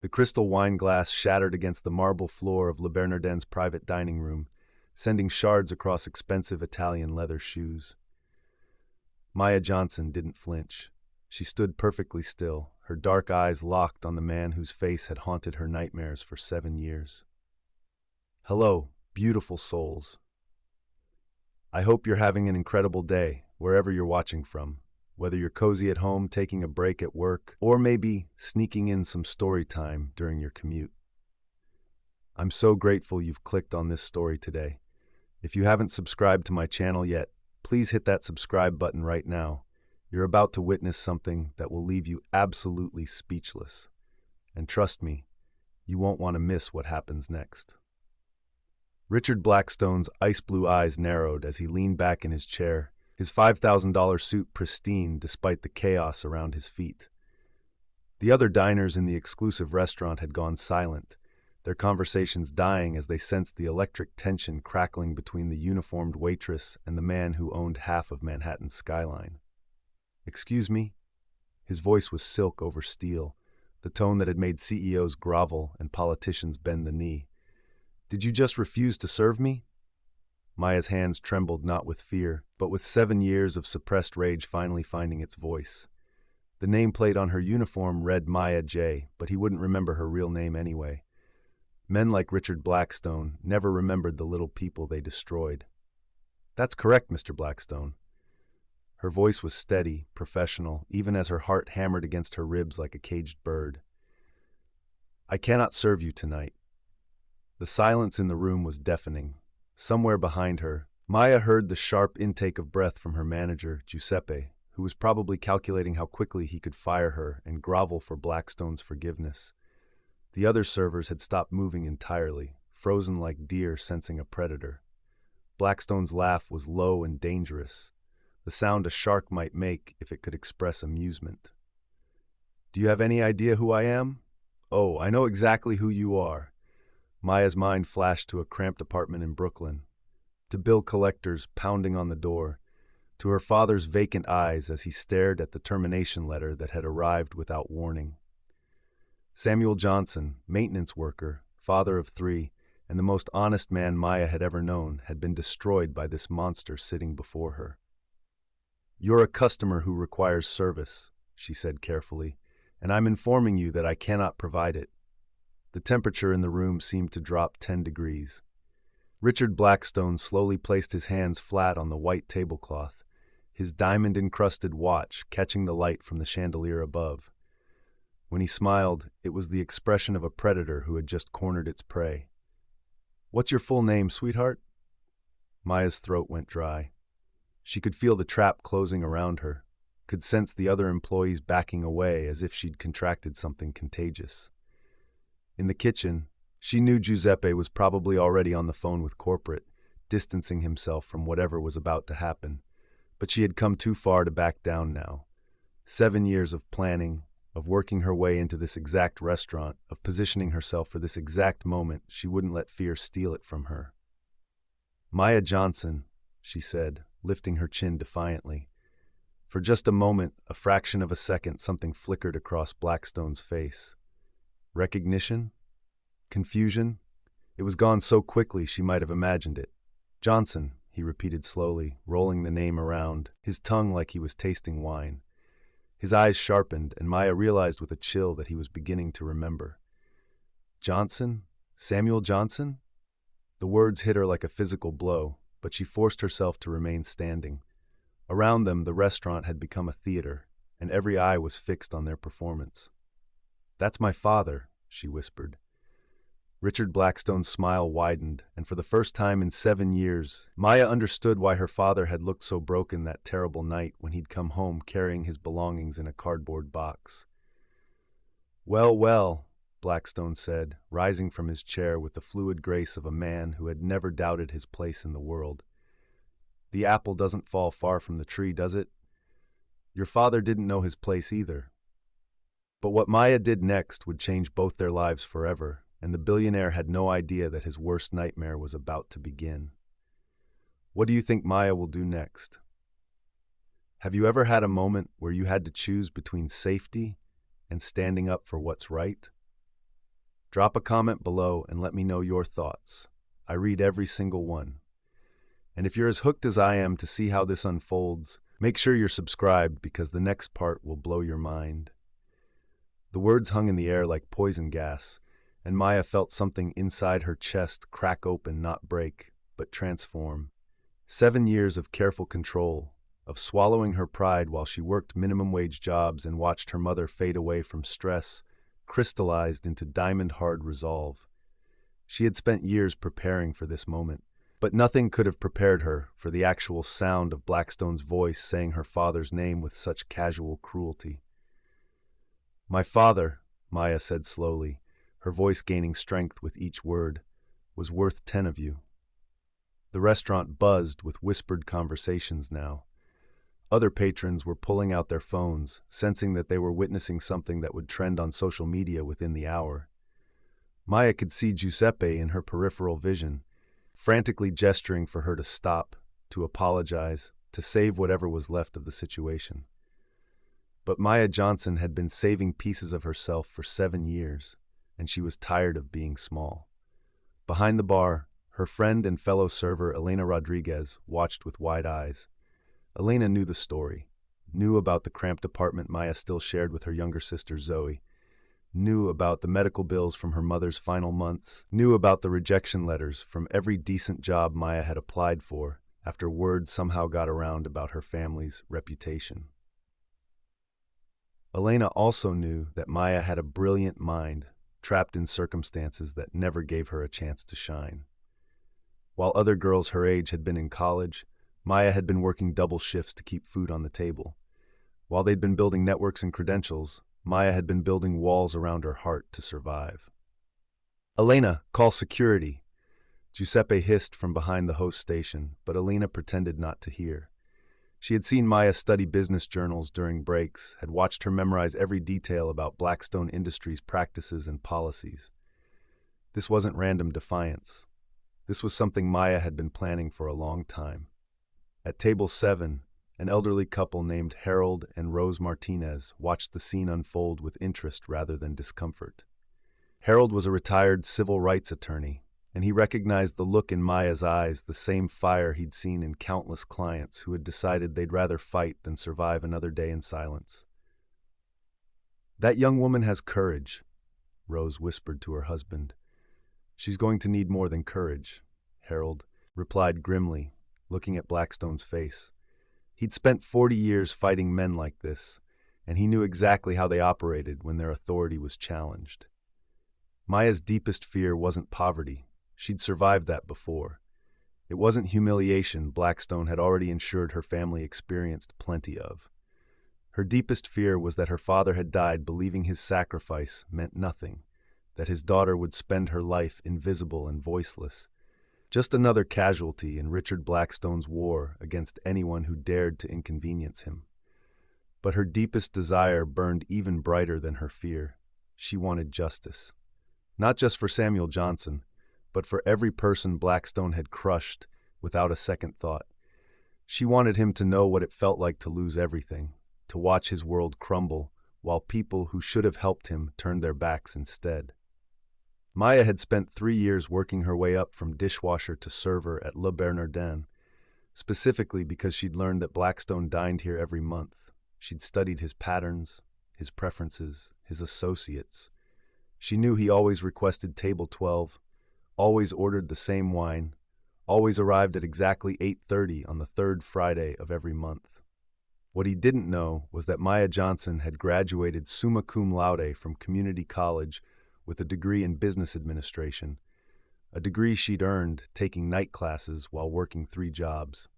The crystal wine glass shattered against the marble floor of Le Bernardin's private dining room, sending shards across expensive Italian leather shoes. Maya Johnson didn't flinch. She stood perfectly still, her dark eyes locked on the man whose face had haunted her nightmares for 7 years. Hello, beautiful souls. I hope you're having an incredible day, wherever you're watching from. Whether you're cozy at home, taking a break at work, or maybe sneaking in some story time during your commute. I'm so grateful you've clicked on this story today. If you haven't subscribed to my channel yet, please hit that subscribe button right now. You're about to witness something that will leave you absolutely speechless. And trust me, you won't want to miss what happens next. Richard Blackstone's ice blue eyes narrowed as he leaned back in his chair, his $5,000 suit pristine despite the chaos around his feet. The other diners in the exclusive restaurant had gone silent, their conversations dying as they sensed the electric tension crackling between the uniformed waitress and the man who owned half of Manhattan's skyline. "Excuse me?" His voice was silk over steel, the tone that had made CEOs grovel and politicians bend the knee. "Did you just refuse to serve me?" Maya's hands trembled not with fear, but with 7 years of suppressed rage finally finding its voice. The nameplate on her uniform read Maya J., but he wouldn't remember her real name anyway. Men like Richard Blackstone never remembered the little people they destroyed. "That's correct, Mr. Blackstone." Her voice was steady, professional, even as her heart hammered against her ribs like a caged bird. "I cannot serve you tonight." The silence in the room was deafening. Somewhere behind her, Maya heard the sharp intake of breath from her manager, Giuseppe, who was probably calculating how quickly he could fire her and grovel for Blackstone's forgiveness. The other servers had stopped moving entirely, frozen like deer sensing a predator. Blackstone's laugh was low and dangerous, the sound a shark might make if it could express amusement. "Do you have any idea who I am?" "Oh, I know exactly who you are." Maya's mind flashed to a cramped apartment in Brooklyn, to bill collectors pounding on the door, to her father's vacant eyes as he stared at the termination letter that had arrived without warning. Samuel Johnson, maintenance worker, father of 3, and the most honest man Maya had ever known, had been destroyed by this monster sitting before her. "You're a customer who requires service," she said carefully, "and I'm informing you that I cannot provide it." The temperature in the room seemed to drop 10 degrees. Richard Blackstone slowly placed his hands flat on the white tablecloth, his diamond-encrusted watch catching the light from the chandelier above. When he smiled, it was the expression of a predator who had just cornered its prey. "What's your full name, sweetheart?" Maya's throat went dry. She could feel the trap closing around her, could sense the other employees backing away as if she'd contracted something contagious. In the kitchen, she knew Giuseppe was probably already on the phone with corporate, distancing himself from whatever was about to happen. But she had come too far to back down now. 7 years of planning, of working her way into this exact restaurant, of positioning herself for this exact moment, she wouldn't let fear steal it from her. "Maya Johnson," she said, lifting her chin defiantly. For just a moment, a fraction of a second, something flickered across Blackstone's face. Recognition? Confusion? It was gone so quickly she might have imagined it. "Johnson," he repeated slowly, rolling the name around, his tongue like he was tasting wine. His eyes sharpened, and Maya realized with a chill that he was beginning to remember. "Johnson? Samuel Johnson?" The words hit her like a physical blow, but she forced herself to remain standing. Around them, the restaurant had become a theater, and every eye was fixed on their performance. "That's my father," she whispered. Richard Blackstone's smile widened, and for the first time in 7 years, Maya understood why her father had looked so broken that terrible night when he'd come home carrying his belongings in a cardboard box. "Well, well," Blackstone said, rising from his chair with the fluid grace of a man who had never doubted his place in the world. "The apple doesn't fall far from the tree, does it? Your father didn't know his place either." But what Maya did next would change both their lives forever, and the billionaire had no idea that his worst nightmare was about to begin. What do you think Maya will do next? Have you ever had a moment where you had to choose between safety and standing up for what's right? Drop a comment below and let me know your thoughts. I read every single one. And if you're as hooked as I am to see how this unfolds, make sure you're subscribed because the next part will blow your mind. The words hung in the air like poison gas, and Maya felt something inside her chest crack open, not break, but transform. 7 years of careful control, of swallowing her pride while she worked minimum-wage jobs and watched her mother fade away from stress, crystallized into diamond-hard resolve. She had spent years preparing for this moment, but nothing could have prepared her for the actual sound of Blackstone's voice saying her father's name with such casual cruelty. "My father," Maya said slowly, her voice gaining strength with each word, "was worth 10 of you." The restaurant buzzed with whispered conversations now. Other patrons were pulling out their phones, sensing that they were witnessing something that would trend on social media within the hour. Maya could see Giuseppe in her peripheral vision, frantically gesturing for her to stop, to apologize, to save whatever was left of the situation. But Maya Johnson had been saving pieces of herself for 7 years, and she was tired of being small. Behind the bar, her friend and fellow server Elena Rodriguez watched with wide eyes. Elena knew the story, knew about the cramped apartment Maya still shared with her younger sister Zoe, knew about the medical bills from her mother's final months, knew about the rejection letters from every decent job Maya had applied for after word somehow got around about her family's reputation. Elena also knew that Maya had a brilliant mind, trapped in circumstances that never gave her a chance to shine. While other girls her age had been in college, Maya had been working double shifts to keep food on the table. While they'd been building networks and credentials, Maya had been building walls around her heart to survive. "Elena, call security," Giuseppe hissed from behind the host station, but Elena pretended not to hear. She had seen Maya study business journals during breaks, had watched her memorize every detail about Blackstone Industries' practices and policies. This wasn't random defiance. This was something Maya had been planning for a long time. At table 7, an elderly couple named Harold and Rose Martinez watched the scene unfold with interest rather than discomfort. Harold was a retired civil rights attorney, and he recognized the look in Maya's eyes, the same fire he'd seen in countless clients who had decided they'd rather fight than survive another day in silence. "That young woman has courage," Rose whispered to her husband. "She's going to need more than courage," Harold replied grimly, looking at Blackstone's face. He'd spent 40 years fighting men like this, and he knew exactly how they operated when their authority was challenged. Maya's deepest fear wasn't poverty. She'd survived that before. It wasn't humiliation Blackstone had already ensured her family experienced plenty of. Her deepest fear was that her father had died believing his sacrifice meant nothing, that his daughter would spend her life invisible and voiceless, just another casualty in Richard Blackstone's war against anyone who dared to inconvenience him. But her deepest desire burned even brighter than her fear. She wanted justice. Not just for Samuel Johnson, but for every person Blackstone had crushed without a second thought. She wanted him to know what it felt like to lose everything, to watch his world crumble, while people who should have helped him turned their backs instead. Maya had spent 3 years working her way up from dishwasher to server at Le Bernardin, specifically because she'd learned that Blackstone dined here every month. She'd studied his patterns, his preferences, his associates. She knew he always requested table 12, always ordered the same wine, always arrived at exactly 8:30 on the 3rd Friday of every month. What he didn't know was that Maya Johnson had graduated summa cum laude from community college with a degree in business administration, a degree she'd earned taking night classes while working 3 jobs.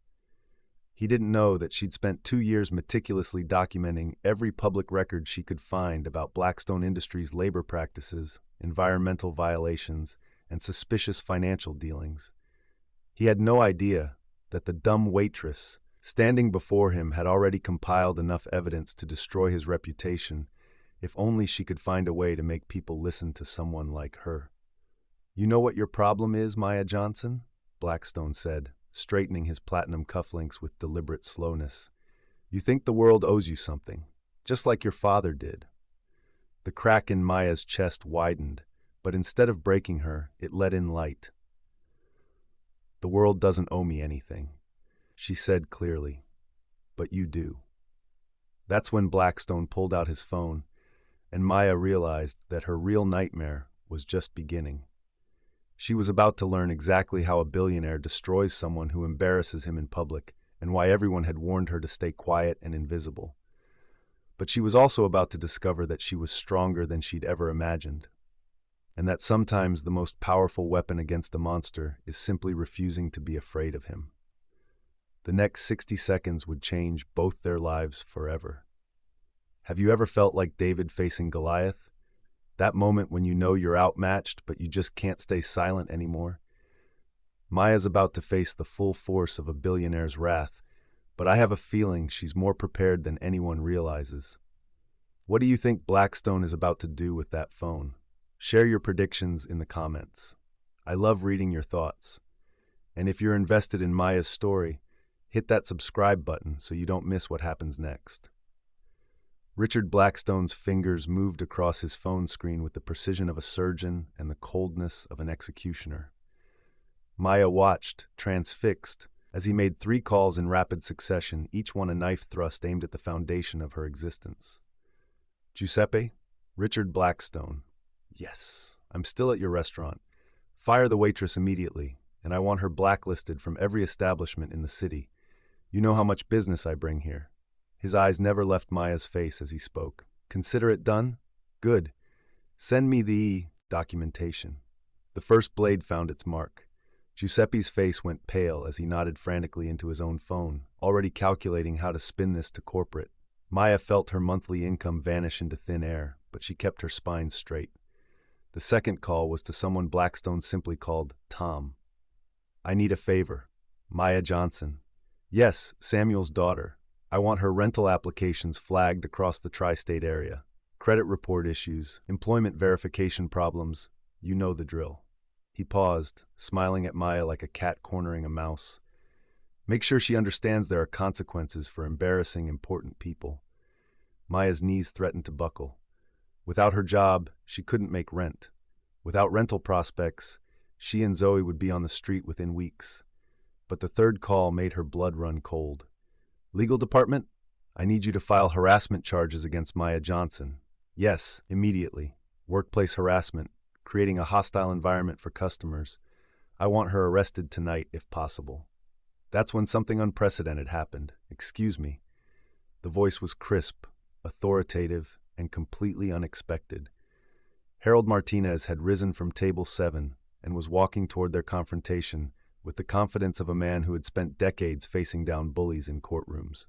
He didn't know that she'd spent 2 years meticulously documenting every public record she could find about Blackstone Industries' labor practices, environmental violations, and suspicious financial dealings. He had no idea that the dumb waitress standing before him had already compiled enough evidence to destroy his reputation, if only she could find a way to make people listen to someone like her. "You know what your problem is, Maya Johnson?" Blackstone said, straightening his platinum cufflinks with deliberate slowness. "You think the world owes you something, just like your father did." The crack in Maya's chest widened, but instead of breaking her, it let in light. "The world doesn't owe me anything," she said clearly, "but you do." That's when Blackstone pulled out his phone, and Maya realized that her real nightmare was just beginning. She was about to learn exactly how a billionaire destroys someone who embarrasses him in public, and why everyone had warned her to stay quiet and invisible. But she was also about to discover that she was stronger than she'd ever imagined, and that sometimes the most powerful weapon against a monster is simply refusing to be afraid of him. The next 60 seconds would change both their lives forever. Have you ever felt like David facing Goliath? That moment when you know you're outmatched, but you just can't stay silent anymore? Maya's about to face the full force of a billionaire's wrath, but I have a feeling she's more prepared than anyone realizes. What do you think Blackstone is about to do with that phone? Share your predictions in the comments. I love reading your thoughts. And if you're invested in Maya's story, hit that subscribe button so you don't miss what happens next. Richard Blackstone's fingers moved across his phone screen with the precision of a surgeon and the coldness of an executioner. Maya watched, transfixed, as he made 3 calls in rapid succession, each one a knife thrust aimed at the foundation of her existence. "Giuseppe? Richard Blackstone. Yes, I'm still at your restaurant. Fire the waitress immediately, and I want her blacklisted from every establishment in the city. You know how much business I bring here." His eyes never left Maya's face as he spoke. "Consider it done? Good. Send me the documentation." The first blade found its mark. Giuseppe's face went pale as he nodded frantically into his own phone, already calculating how to spin this to corporate. Maya felt her monthly income vanish into thin air, but she kept her spine straight. The second call was to someone Blackstone simply called Tom. "I need a favor. Maya Johnson." "Yes, Samuel's daughter. I want her rental applications flagged across the tri-state area. Credit report issues, employment verification problems, you know the drill." He paused, smiling at Maya like a cat cornering a mouse. "Make sure she understands there are consequences for embarrassing important people." Maya's knees threatened to buckle. Without her job, she couldn't make rent. Without rental prospects, she and Zoe would be on the street within weeks. But the third call made her blood run cold. "Legal department? I need you to file harassment charges against Maya Johnson." "Yes, immediately. Workplace harassment, creating a hostile environment for customers. I want her arrested tonight if possible." That's when something unprecedented happened. "Excuse me." The voice was crisp, authoritative, and completely unexpected. Harold Martinez had risen from table 7 and was walking toward their confrontation with the confidence of a man who had spent decades facing down bullies in courtrooms.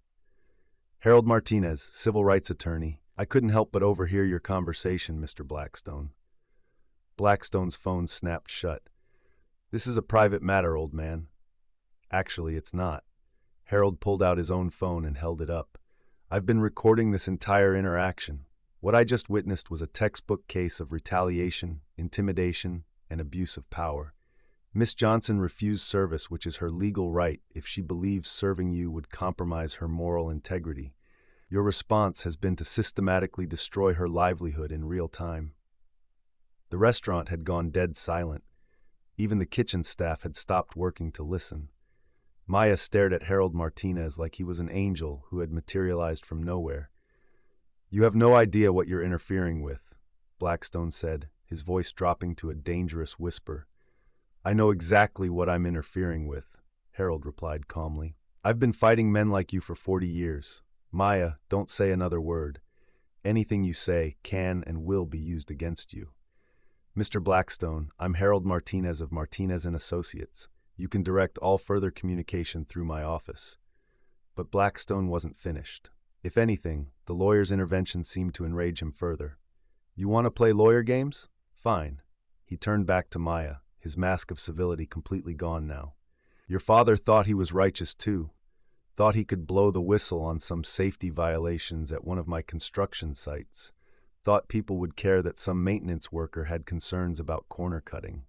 "Harold Martinez, civil rights attorney. I couldn't help but overhear your conversation, Mr. Blackstone." Blackstone's phone snapped shut. "This is a private matter, old man." "Actually, it's not." Harold pulled out his own phone and held it up. "I've been recording this entire interaction. What I just witnessed was a textbook case of retaliation, intimidation, and abuse of power. Miss Johnson refused service, which is her legal right if she believes serving you would compromise her moral integrity. Your response has been to systematically destroy her livelihood in real time." The restaurant had gone dead silent. Even the kitchen staff had stopped working to listen. Maya stared at Harold Martinez like he was an angel who had materialized from nowhere. "You have no idea what you're interfering with," Blackstone said, his voice dropping to a dangerous whisper. "I know exactly what I'm interfering with," Harold replied calmly. "I've been fighting men like you for 40 years. Maya, don't say another word. Anything you say can and will be used against you." "Mr. Blackstone, I'm Harold Martinez of Martinez & Associates. You can direct all further communication through my office." But Blackstone wasn't finished. If anything, the lawyer's intervention seemed to enrage him further. "You want to play lawyer games? Fine." He turned back to Maya, his mask of civility completely gone now. "Your father thought he was righteous too. Thought he could blow the whistle on some safety violations at one of my construction sites. Thought people would care that some maintenance worker had concerns about corner cutting."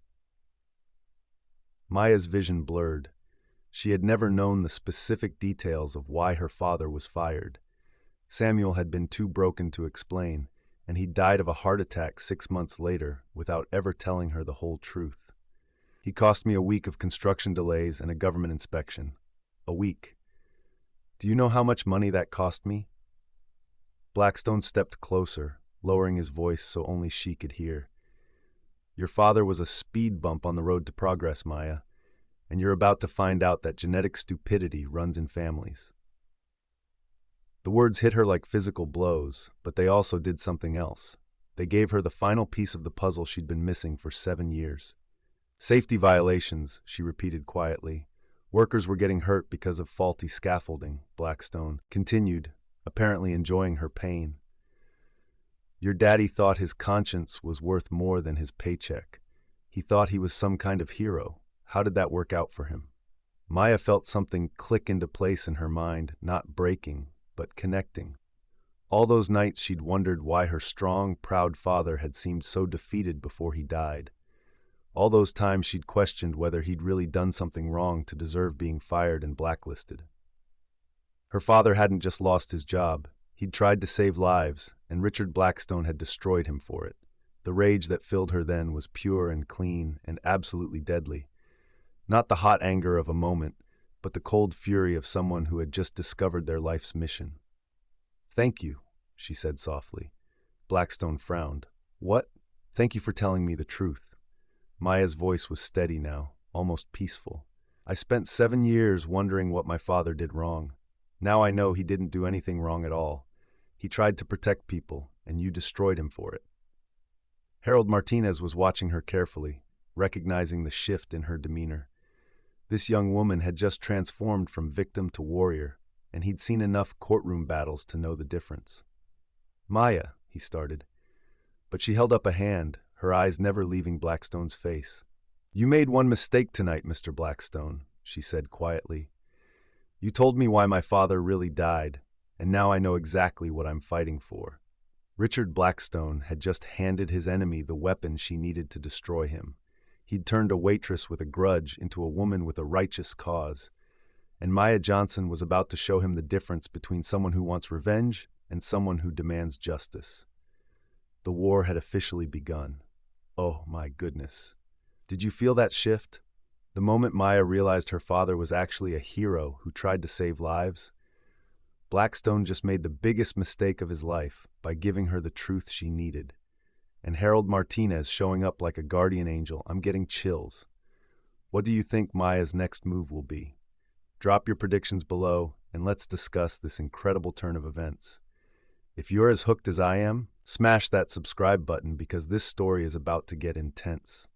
Maya's vision blurred. She had never known the specific details of why her father was fired. Samuel had been too broken to explain, and he died of a heart attack 6 months later without ever telling her the whole truth. He cost me a week of construction delays and a government inspection. A week. Do you know how much money that cost me? Blackstone stepped closer, lowering his voice so only she could hear. Your father was a speed bump on the road to progress, Maya, and you're about to find out that genetic stupidity runs in families. The words hit her like physical blows, but they also did something else. They gave her the final piece of the puzzle she'd been missing for 7 years. Safety violations, she repeated quietly. Workers were getting hurt because of faulty scaffolding, Blackstone continued, apparently enjoying her pain. Your daddy thought his conscience was worth more than his paycheck. He thought he was some kind of hero. How did that work out for him? Maya felt something click into place in her mind, not breaking, but connecting. All those nights she'd wondered why her strong, proud father had seemed so defeated before he died. All those times she'd questioned whether he'd really done something wrong to deserve being fired and blacklisted. Her father hadn't just lost his job. He'd tried to save lives, and Richard Blackstone had destroyed him for it. The rage that filled her then was pure and clean and absolutely deadly. Not the hot anger of a moment, but the cold fury of someone who had just discovered their life's mission. Thank you, she said softly. Blackstone frowned. What? Thank you for telling me the truth. Maya's voice was steady now, almost peaceful. I spent 7 years wondering what my father did wrong. Now I know he didn't do anything wrong at all. He tried to protect people, and you destroyed him for it. Harold Martinez was watching her carefully, recognizing the shift in her demeanor. This young woman had just transformed from victim to warrior, and he'd seen enough courtroom battles to know the difference. Maya, he started, but she held up a hand, her eyes never leaving Blackstone's face. You made one mistake tonight, Mr. Blackstone, she said quietly. You told me why my father really died, and now I know exactly what I'm fighting for. Richard Blackstone had just handed his enemy the weapon she needed to destroy him. He'd turned a waitress with a grudge into a woman with a righteous cause, and Maya Johnson was about to show him the difference between someone who wants revenge and someone who demands justice. The war had officially begun. Oh, my goodness. Did you feel that shift? The moment Maya realized her father was actually a hero who tried to save lives? Blackstone just made the biggest mistake of his life by giving her the truth she needed. And Harold Martinez showing up like a guardian angel, I'm getting chills. What do you think Maya's next move will be? Drop your predictions below, and let's discuss this incredible turn of events. If you're as hooked as I am, smash that subscribe button because this story is about to get intense.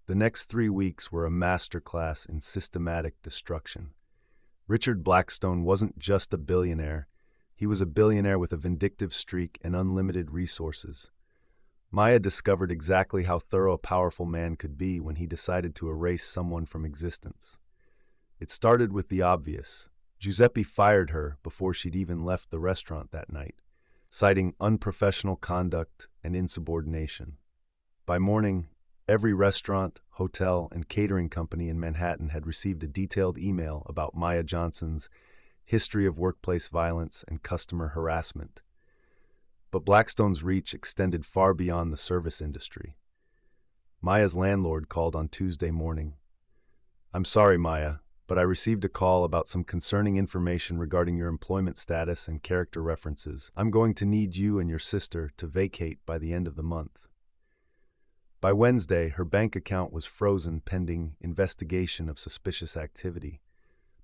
The next 3 weeks were a masterclass in systematic destruction. Richard Blackstone wasn't just a billionaire. He was a billionaire with a vindictive streak and unlimited resources. Maya discovered exactly how thorough a powerful man could be when he decided to erase someone from existence. It started with the obvious. Giuseppe fired her before she'd even left the restaurant that night, citing unprofessional conduct and insubordination. By morning, every restaurant, hotel, and catering company in Manhattan had received a detailed email about Maya Johnson's history of workplace violence and customer harassment. But Blackstone's reach extended far beyond the service industry. Maya's landlord called on Tuesday morning. I'm sorry, Maya, but I received a call about some concerning information regarding your employment status and character references. I'm going to need you and your sister to vacate by the end of the month. By Wednesday, her bank account was frozen pending investigation of suspicious activity.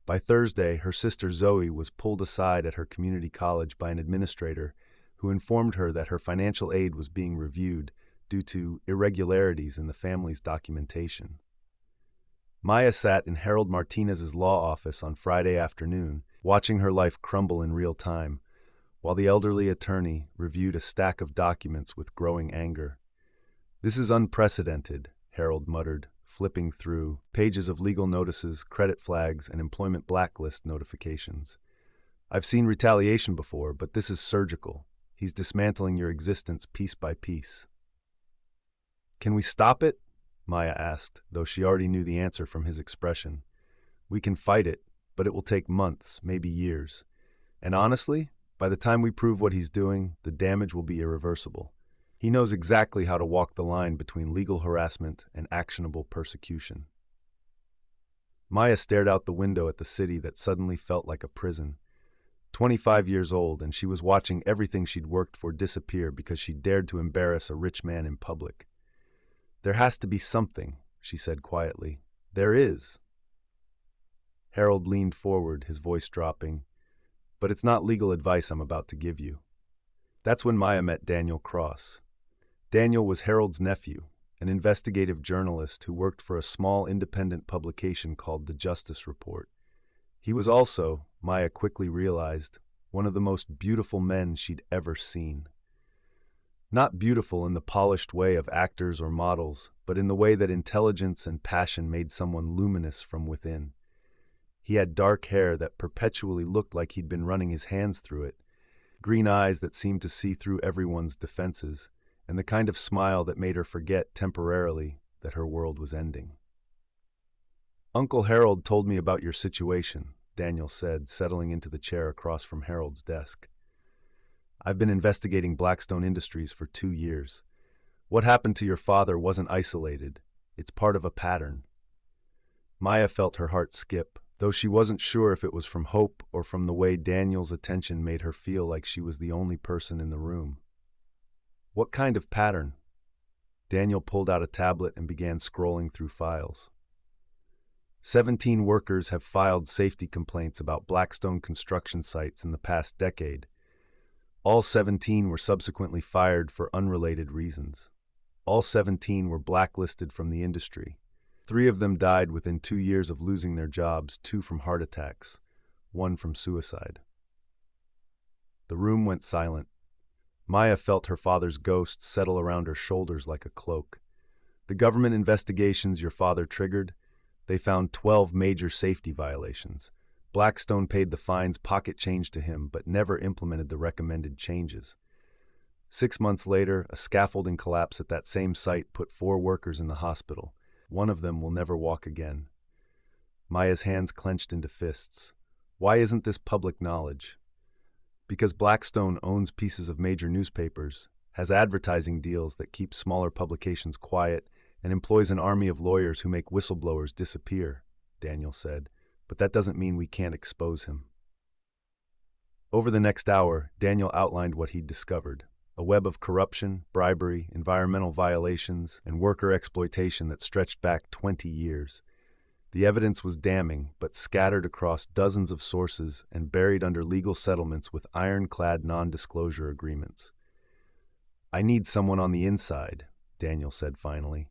By Thursday, her sister Zoe was pulled aside at her community college by an administrator who informed her that her financial aid was being reviewed due to irregularities in the family's documentation. Maya sat in Harold Martinez's law office on Friday afternoon, watching her life crumble in real time, while the elderly attorney reviewed a stack of documents with growing anger. This is unprecedented, Harold muttered, flipping through pages of legal notices, credit flags, and employment blacklist notifications. I've seen retaliation before, but this is surgical. He's dismantling your existence piece by piece. Can we stop it? Maya asked, though she already knew the answer from his expression. We can fight it, but it will take months, maybe years. And honestly, By the time we prove what he's doing, the damage will be irreversible. He knows exactly how to walk the line between legal harassment and actionable persecution. Maya stared out the window at the city that suddenly felt like a prison. 25 years old, and she was watching everything she'd worked for disappear because she dared to embarrass a rich man in public. "There has to be something," she said quietly. "There is." Harold leaned forward, his voice dropping. "But it's not legal advice I'm about to give you." That's when Maya met Daniel Cross. Daniel was Harold's nephew, an investigative journalist who worked for a small independent publication called the Justice Report. He was also, Maya quickly realized, one of the most beautiful men she'd ever seen. Not beautiful in the polished way of actors or models, but in the way that intelligence and passion made someone luminous from within. He had dark hair that perpetually looked like he'd been running his hands through it, green eyes that seemed to see through everyone's defenses, and the kind of smile that made her forget temporarily that her world was ending. "Uncle Harold told me about your situation," Daniel said, settling into the chair across from Harold's desk. "I've been investigating Blackstone Industries for 2 years. What happened to your father wasn't isolated. It's part of a pattern." Maya felt her heart skip, though she wasn't sure if it was from hope or from the way Daniel's attention made her feel like she was the only person in the room. "What kind of pattern?" Daniel pulled out a tablet and began scrolling through files. 17 workers have filed safety complaints about Blackstone construction sites in the past decade. All 17 were subsequently fired for unrelated reasons. All 17 were blacklisted from the industry. 3 of them died within 2 years of losing their jobs, 2 from heart attacks, 1 from suicide. The room went silent. Maya felt her father's ghost settle around her shoulders like a cloak. "The government investigations your father triggered, they found 12 major safety violations. Blackstone paid the fines pocket change to him, but never implemented the recommended changes. 6 months later, a scaffolding collapse at that same site put 4 workers in the hospital. 1 of them will never walk again." Maya's hands clenched into fists. "Why isn't this public knowledge?" "Because Blackstone owns pieces of major newspapers, has advertising deals that keep smaller publications quiet, and employs an army of lawyers who make whistleblowers disappear," Daniel said. "But that doesn't mean we can't expose him." Over the next hour, Daniel outlined what he'd discovered: a web of corruption, bribery, environmental violations, and worker exploitation that stretched back 20 years. The evidence was damning, but scattered across dozens of sources and buried under legal settlements with ironclad non-disclosure agreements. "I need someone on the inside," Daniel said finally.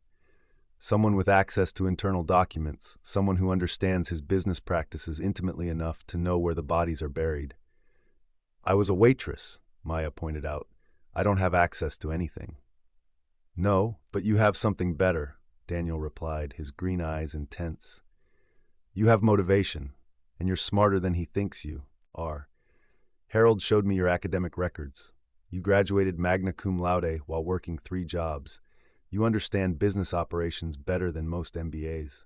"Someone with access to internal documents, someone who understands his business practices intimately enough to know where the bodies are buried." "I was a waitress," Maya pointed out. "I don't have access to anything." "No, but you have something better," Daniel replied, his green eyes intense. "You have motivation, and you're smarter than he thinks you are. Harold showed me your academic records. You graduated magna cum laude while working 3 jobs. You understand business operations better than most MBAs."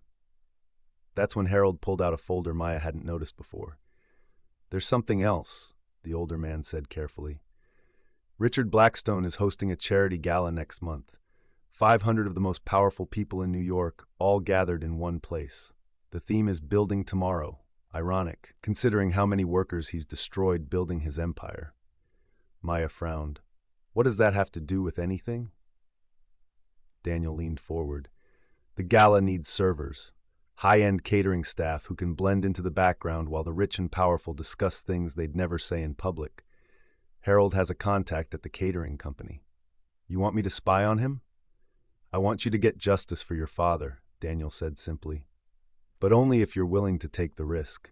That's when Harold pulled out a folder Maya hadn't noticed before. "There's something else," the older man said carefully. "Richard Blackstone is hosting a charity gala next month. 500 of the most powerful people in New York, all gathered in one place. The theme is Building Tomorrow. Ironic, considering how many workers he's destroyed building his empire." Maya frowned. "What does that have to do with anything?" Daniel leaned forward. "The gala needs servers, high-end catering staff who can blend into the background while the rich and powerful discuss things they'd never say in public. Harold has a contact at the catering company. You want me to spy on him?" "I want you to get justice for your father," Daniel said simply. "But only if you're willing to take the risk.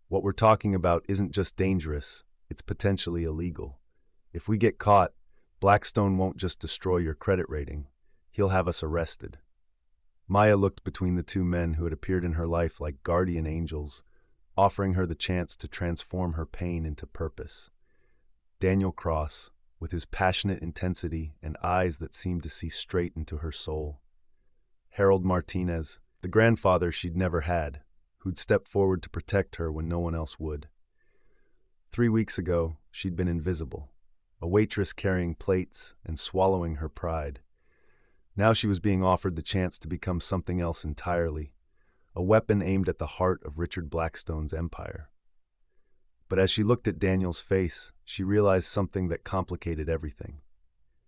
What we're talking about isn't just dangerous, it's potentially illegal. If we get caught, Blackstone won't just destroy your credit rating. He'll have us arrested." Maya looked between the 2 men who had appeared in her life like guardian angels, offering her the chance to transform her pain into purpose. Daniel Cross, with his passionate intensity and eyes that seemed to see straight into her soul. Harold Martinez, the grandfather she'd never had, who'd stepped forward to protect her when no one else would. 3 weeks ago, she'd been invisible, a waitress carrying plates and swallowing her pride. Now she was being offered the chance to become something else entirely, a weapon aimed at the heart of Richard Blackstone's empire. But as she looked at Daniel's face, she realized something that complicated everything.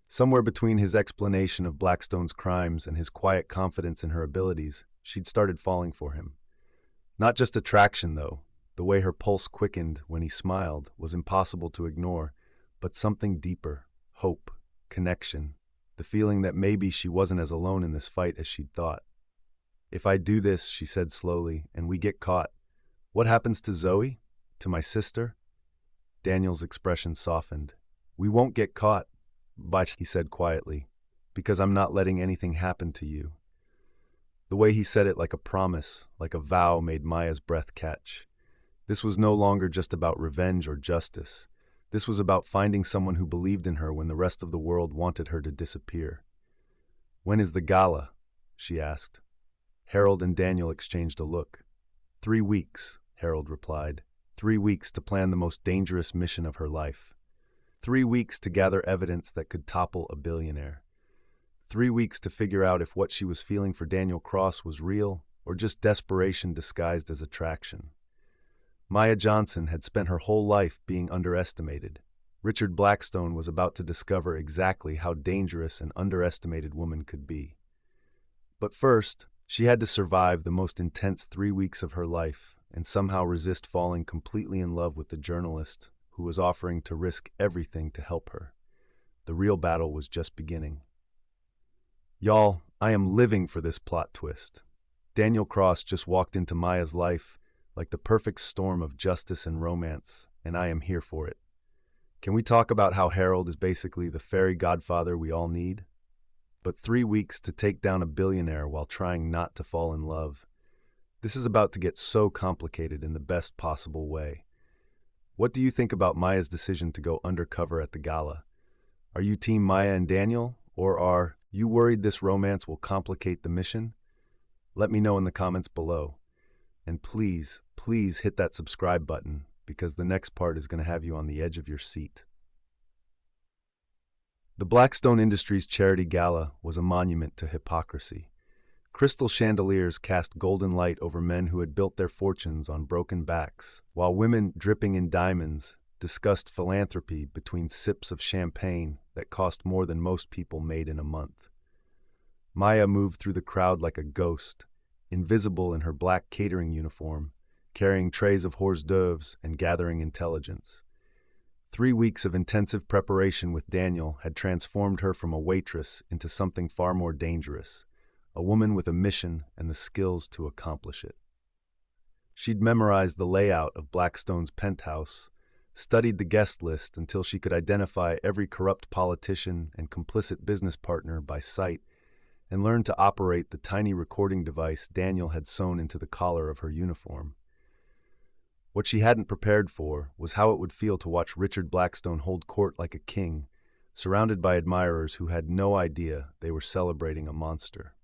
Somewhere between his explanation of Blackstone's crimes and his quiet confidence in her abilities, she'd started falling for him. Not just attraction, though. The way her pulse quickened when he smiled was impossible to ignore, but something deeper: hope, connection, the feeling that maybe she wasn't as alone in this fight as she'd thought. "If I do this," she said slowly, "and we get caught, what happens to Zoe? To my sister?" Daniel's expression softened. "We won't get caught, but," he said quietly, "because I'm not letting anything happen to you." The way he said it, like a promise, like a vow, made Maya's breath catch. This was no longer just about revenge or justice. This was about finding someone who believed in her when the rest of the world wanted her to disappear. "When is the gala?" she asked. Harold and Daniel exchanged a look. 3 weeks, Harold replied. 3 weeks to plan the most dangerous mission of her life. 3 weeks to gather evidence that could topple a billionaire. 3 weeks to figure out if what she was feeling for Daniel Cross was real or just desperation disguised as attraction. Maya Johnson had spent her whole life being underestimated. Richard Blackstone was about to discover exactly how dangerous an underestimated woman could be. But first, she had to survive the most intense 3 weeks of her life and somehow resist falling completely in love with the journalist who was offering to risk everything to help her. The real battle was just beginning. "Y'all, I am living for this plot twist." Daniel Cross just walked into Maya's life like the perfect storm of justice and romance, and I am here for it. Can we talk about how Harold is basically the fairy godfather we all need? But 3 weeks to take down a billionaire while trying not to fall in love. This is about to get so complicated in the best possible way. What do you think about Maya's decision to go undercover at the gala? Are you team Maya and Daniel, or are you worried this romance will complicate the mission? Let me know in the comments below. And please, please hit that subscribe button, because the next part is going to have you on the edge of your seat. The Blackstone Industries Charity Gala was a monument to hypocrisy. Crystal chandeliers cast golden light over men who had built their fortunes on broken backs, while women dripping in diamonds discussed philanthropy between sips of champagne that cost more than most people made in a month. Maya moved through the crowd like a ghost, invisible in her black catering uniform, carrying trays of hors d'oeuvres and gathering intelligence. 3 weeks of intensive preparation with Daniel had transformed her from a waitress into something far more dangerous, a woman with a mission and the skills to accomplish it. She'd memorized the layout of Blackstone's penthouse, studied the guest list until she could identify every corrupt politician and complicit business partner by sight, and learned to operate the tiny recording device Daniel had sewn into the collar of her uniform. What she hadn't prepared for was how it would feel to watch Richard Blackstone hold court like a king, surrounded by admirers who had no idea they were celebrating a monster.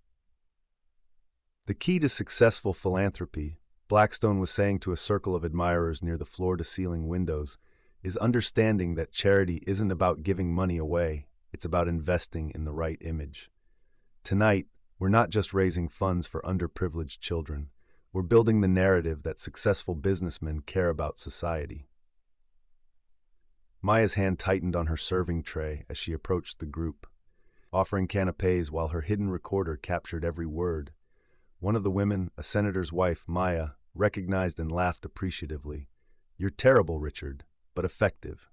The key to successful philanthropy, Blackstone was saying to a circle of admirers near the floor-to-ceiling windows, is understanding that charity isn't about giving money away, it's about investing in the right image. Tonight, we're not just raising funds for underprivileged children. We're building the narrative that successful businessmen care about society. Maya's hand tightened on her serving tray as she approached the group, offering canapés while her hidden recorder captured every word. One of the women, a senator's wife, Maya, recognized and laughed appreciatively. "You're terrible, Richard, but effective."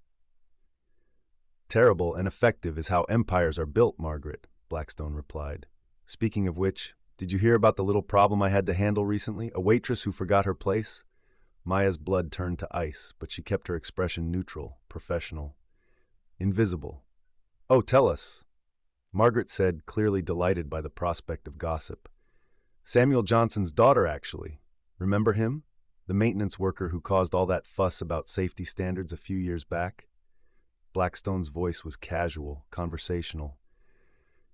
"Terrible and effective is how empires are built, Margaret," Blackstone replied. "Speaking of which, did you hear about the little problem I had to handle recently? A waitress who forgot her place?" Maya's blood turned to ice, but she kept her expression neutral, professional. "Invisible." "Oh, tell us," Margaret said, clearly delighted by the prospect of gossip. "Samuel Johnson's daughter, actually. Remember him? The maintenance worker who caused all that fuss about safety standards a few years back?" Blackstone's voice was casual, conversational.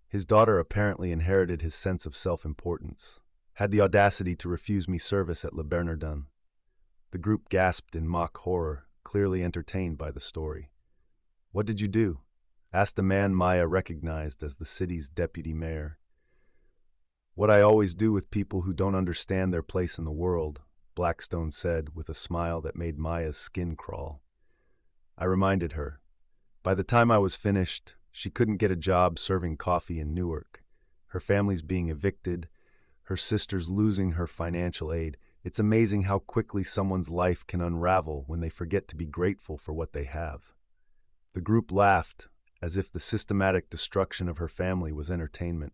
"His daughter apparently inherited his sense of self-importance, had the audacity to refuse me service at Le Bernardin." The group gasped in mock horror, clearly entertained by the story. "What did you do?" asked a man Maya recognized as the city's deputy mayor. "What I always do with people who don't understand their place in the world," Blackstone said with a smile that made Maya's skin crawl. I reminded her. By the time I was finished, she couldn't get a job serving coffee in Newark. Her family's being evicted, her sister's losing her financial aid. It's amazing how quickly someone's life can unravel when they forget to be grateful for what they have. The group laughed, as if the systematic destruction of her family was entertainment.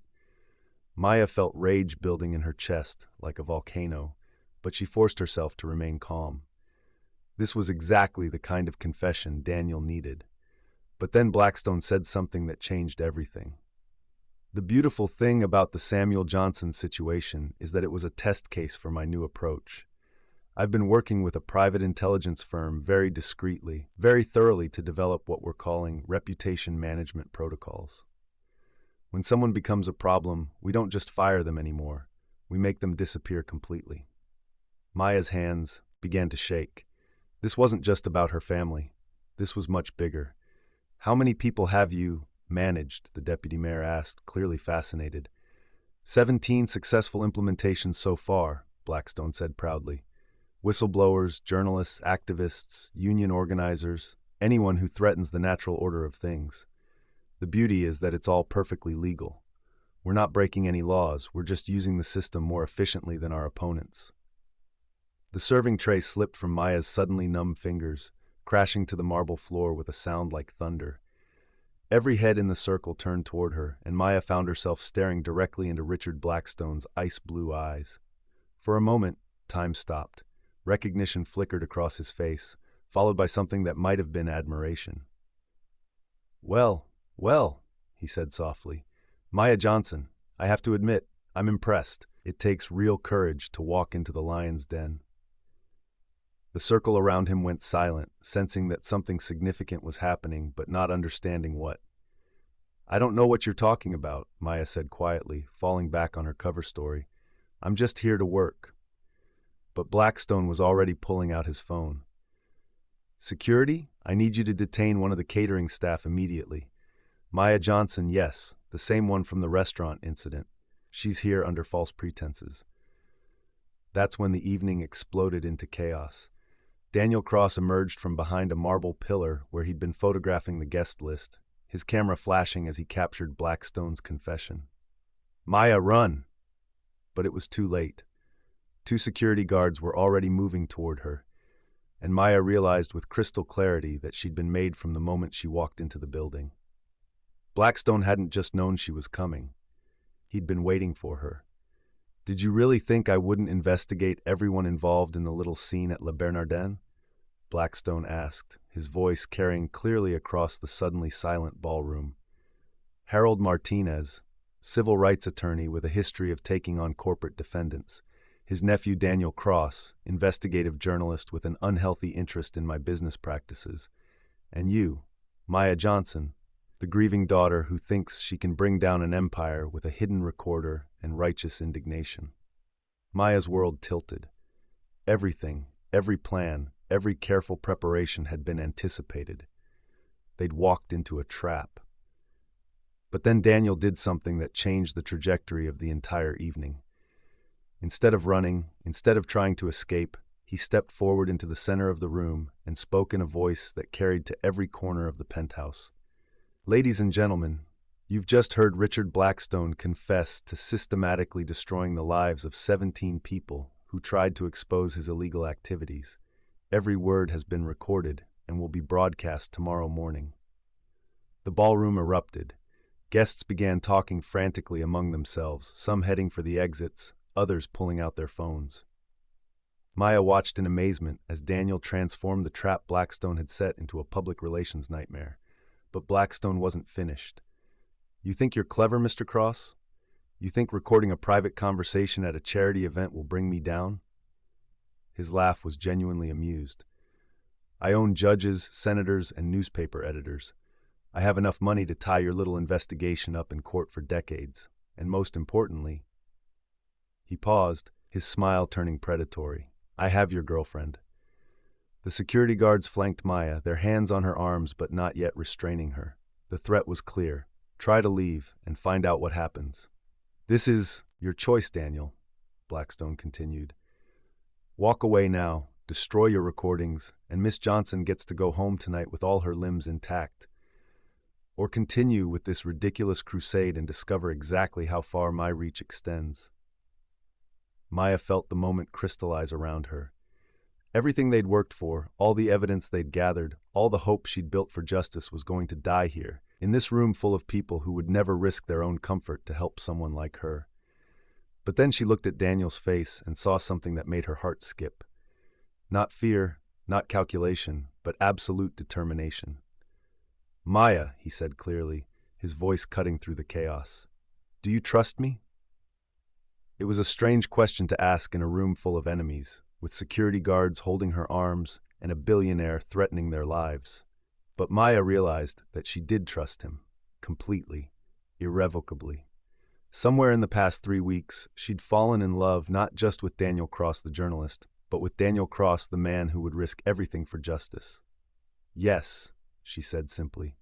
Maya felt rage building in her chest, like a volcano, but she forced herself to remain calm. This was exactly the kind of confession Daniel needed. But then Blackstone said something that changed everything. "The beautiful thing about the Samuel Johnson situation is that it was a test case for my new approach. I've been working with a private intelligence firm very discreetly, very thoroughly to develop what we're calling reputation management protocols. When someone becomes a problem, we don't just fire them anymore. We make them disappear completely." Maya's hands began to shake. This wasn't just about her family. This was much bigger. "How many people have you managed?" the deputy mayor asked, clearly fascinated. 17 successful implementations so far," Blackstone said proudly. "Whistleblowers, journalists, activists, union organizers, anyone who threatens the natural order of things. The beauty is that it's all perfectly legal. We're not breaking any laws, we're just using the system more efficiently than our opponents." The serving tray slipped from Maya's suddenly numb fingers, crashing to the marble floor with a sound like thunder. Every head in the circle turned toward her, and Maya found herself staring directly into Richard Blackstone's ice-blue eyes. For a moment, time stopped. Recognition flickered across his face, followed by something that might have been admiration. "Well, well," he said softly. "Maya Johnson, I have to admit, I'm impressed. It takes real courage to walk into the lion's den." The circle around him went silent, sensing that something significant was happening, but not understanding what. "I don't know what you're talking about," Maya said quietly, falling back on her cover story. "I'm just here to work." But Blackstone was already pulling out his phone. "Security, I need you to detain one of the catering staff immediately. Maya Johnson, yes, the same one from the restaurant incident. She's here under false pretenses." That's when the evening exploded into chaos. Daniel Cross emerged from behind a marble pillar where he'd been photographing the guest list, his camera flashing as he captured Blackstone's confession. "Maya, run!" But it was too late. 2 security guards were already moving toward her, and Maya realized with crystal clarity that she'd been made from the moment she walked into the building. Blackstone hadn't just known she was coming. He'd been waiting for her. "Did you really think I wouldn't investigate everyone involved in the little scene at Le Bernardin?" Blackstone asked, his voice carrying clearly across the suddenly silent ballroom. Harold Martinez, civil rights attorney with a history of taking on corporate defendants. His nephew Daniel Cross, investigative journalist with an unhealthy interest in my business practices. And you, Maya Johnson, the grieving daughter who thinks she can bring down an empire with a hidden recorder and righteous indignation. Maya's world tilted. Everything, every plan, every careful preparation had been anticipated. They'd walked into a trap. But then Daniel did something that changed the trajectory of the entire evening. Instead of running, instead of trying to escape, he stepped forward into the center of the room and spoke in a voice that carried to every corner of the penthouse. "Ladies and gentlemen, you've just heard Richard Blackstone confess to systematically destroying the lives of 17 people who tried to expose his illegal activities. Every word has been recorded and will be broadcast tomorrow morning." The ballroom erupted. Guests began talking frantically among themselves, some heading for the exits, others pulling out their phones. Maya watched in amazement as Daniel transformed the trap Blackstone had set into a public relations nightmare. But Blackstone wasn't finished. "You think you're clever, Mr. Cross? You think recording a private conversation at a charity event will bring me down?" His laugh was genuinely amused. "I own judges, senators, and newspaper editors. I have enough money to tie your little investigation up in court for decades. And most importantly—" He paused, his smile turning predatory. "I have your girlfriend." The security guards flanked Maya, their hands on her arms but not yet restraining her. The threat was clear. Try to leave and find out what happens. This is your choice, Daniel, Blackstone continued. Walk away now, destroy your recordings, and Miss Johnson gets to go home tonight with all her limbs intact. Or continue with this ridiculous crusade and discover exactly how far my reach extends. Maya felt the moment crystallize around her. Everything they'd worked for, all the evidence they'd gathered, all the hope she'd built for justice was going to die here, in this room full of people who would never risk their own comfort to help someone like her. But then she looked at Daniel's face and saw something that made her heart skip. Not fear, not calculation, but absolute determination. Maya, he said clearly, his voice cutting through the chaos. Do you trust me? It was a strange question to ask in a room full of enemies, with security guards holding her arms and a billionaire threatening their lives. But Maya realized that she did trust him, completely, irrevocably. Somewhere in the past 3 weeks, she'd fallen in love not just with Daniel Cross the journalist, but with Daniel Cross the man who would risk everything for justice. Yes, she said simply.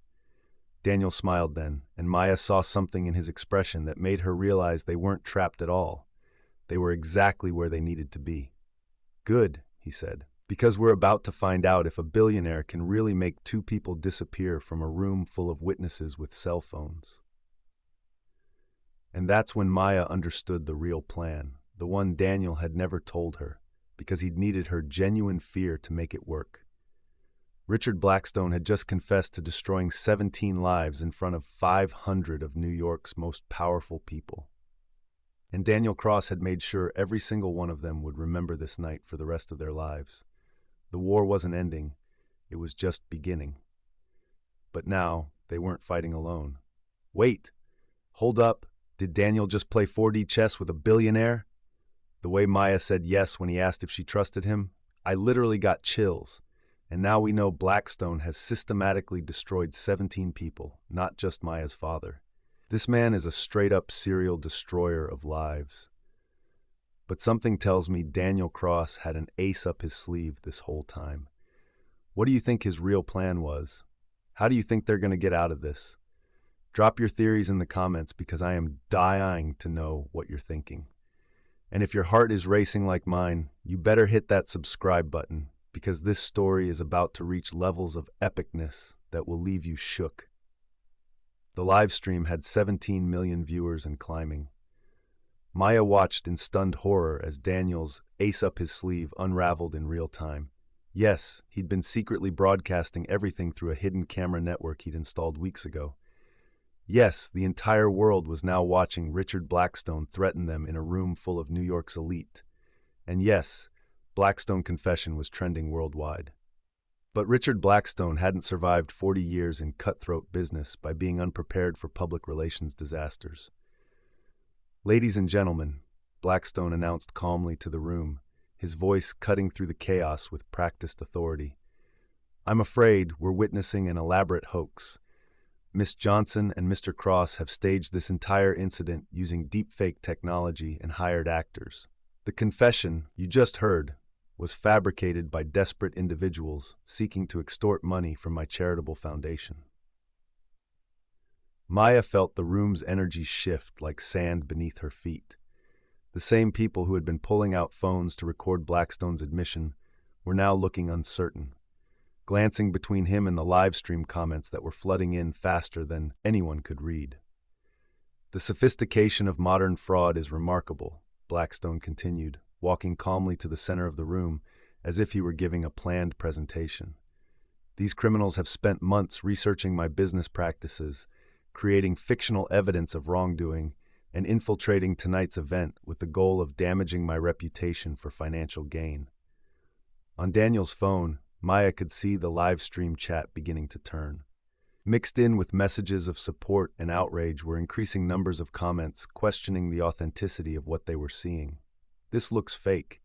Daniel smiled then, and Maya saw something in his expression that made her realize they weren't trapped at all. They were exactly where they needed to be. Good, he said, because we're about to find out if a billionaire can really make 2 people disappear from a room full of witnesses with cell phones. And that's when Maya understood the real plan, the one Daniel had never told her, because he'd needed her genuine fear to make it work. Richard Blackstone had just confessed to destroying 17 lives in front of 500 of New York's most powerful people. And Daniel Cross had made sure every single one of them would remember this night for the rest of their lives. The war wasn't ending, it was just beginning. But now, they weren't fighting alone. Wait! Hold up! Did Daniel just play 4D chess with a billionaire? The way Maya said yes when he asked if she trusted him, I literally got chills. And now we know Blackstone has systematically destroyed 17 people, not just Maya's father. This man is a straight-up serial destroyer of lives. But something tells me Daniel Cross had an ace up his sleeve this whole time. What do you think his real plan was? How do you think they're going to get out of this? Drop your theories in the comments because I am dying to know what you're thinking. And if your heart is racing like mine, you better hit that subscribe button because this story is about to reach levels of epicness that will leave you shook. The live stream had 17 million viewers and climbing. Maya watched in stunned horror as Daniel's ace up his sleeve unraveled in real time. Yes, he'd been secretly broadcasting everything through a hidden camera network he'd installed weeks ago. Yes, the entire world was now watching Richard Blackstone threaten them in a room full of New York's elite. And yes, Blackstone confession was trending worldwide. But Richard Blackstone hadn't survived 40 years in cutthroat business by being unprepared for public relations disasters. Ladies and gentlemen, Blackstone announced calmly to the room, his voice cutting through the chaos with practiced authority. I'm afraid we're witnessing an elaborate hoax. Miss Johnson and Mr. Cross have staged this entire incident using deepfake technology and hired actors. The confession you just heard was fabricated by desperate individuals seeking to extort money from my charitable foundation. Maya felt the room's energy shift like sand beneath her feet. The same people who had been pulling out phones to record Blackstone's admission were now looking uncertain, glancing between him and the live stream comments that were flooding in faster than anyone could read. The sophistication of modern fraud is remarkable, Blackstone continued, walking calmly to the center of the room as if he were giving a planned presentation. These criminals have spent months researching my business practices, creating fictional evidence of wrongdoing, and infiltrating tonight's event with the goal of damaging my reputation for financial gain. On Daniel's phone, Maya could see the live stream chat beginning to turn. Mixed in with messages of support and outrage were increasing numbers of comments questioning the authenticity of what they were seeing. This looks fake.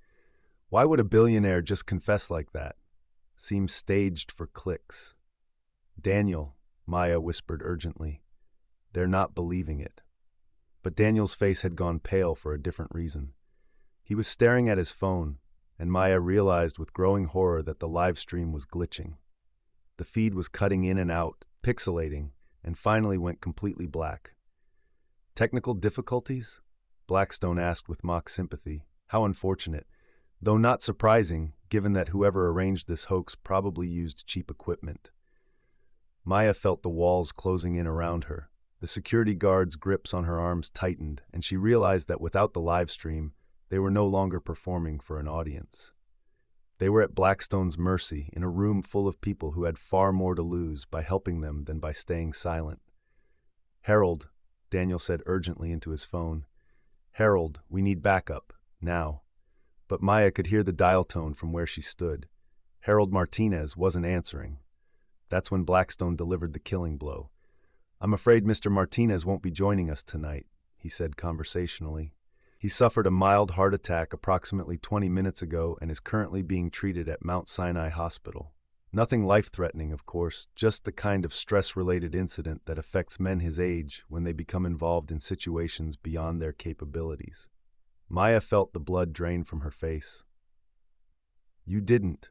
Why would a billionaire just confess like that? Seems staged for clicks. Daniel, Maya whispered urgently. They're not believing it. But Daniel's face had gone pale for a different reason. He was staring at his phone, and Maya realized with growing horror that the live stream was glitching. The feed was cutting in and out, pixelating, and finally went completely black. Technical difficulties? Blackstone asked with mock sympathy. How unfortunate, though not surprising, given that whoever arranged this hoax probably used cheap equipment. Maya felt the walls closing in around her. The security guards' grips on her arms tightened, and she realized that without the live stream, they were no longer performing for an audience. They were at Blackstone's mercy in a room full of people who had far more to lose by helping them than by staying silent. "Harold," Daniel said urgently into his phone. "Harold, we need backup, now." But Maya could hear the dial tone from where she stood. Harold Martinez wasn't answering. That's when Blackstone delivered the killing blow. "I'm afraid Mr. Martinez won't be joining us tonight," he said conversationally. "He suffered a mild heart attack approximately 20 minutes ago and is currently being treated at Mount Sinai Hospital. Nothing life-threatening, of course, just the kind of stress-related incident that affects men his age when they become involved in situations beyond their capabilities." Maya felt the blood drain from her face. "You didn't."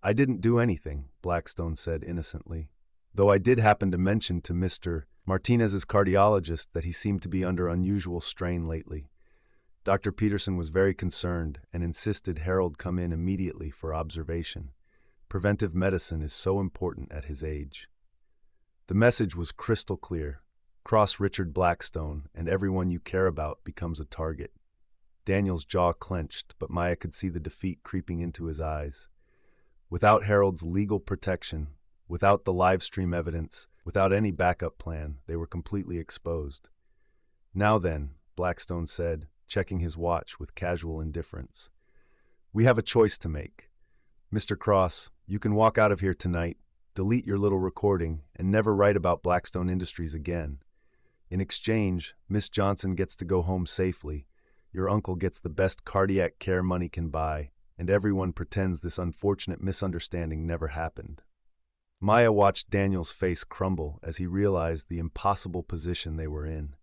"I didn't do anything," Blackstone said innocently, "though I did happen to mention to Mr. Martinez's cardiologist that he seemed to be under unusual strain lately. Dr. Peterson was very concerned and insisted Harold come in immediately for observation. Preventive medicine is so important at his age." The message was crystal clear. Cross Richard Blackstone, and everyone you care about becomes a target. Daniel's jaw clenched, but Maya could see the defeat creeping into his eyes. Without Harold's legal protection, without the live stream evidence, without any backup plan, they were completely exposed. "Now then," Blackstone said, checking his watch with casual indifference, "we have a choice to make. Mr. Cross, you can walk out of here tonight, delete your little recording, and never write about Blackstone Industries again. In exchange, Miss Johnson gets to go home safely, your uncle gets the best cardiac care money can buy, and everyone pretends this unfortunate misunderstanding never happened." Maya watched Daniel's face crumble as he realized the impossible position they were in.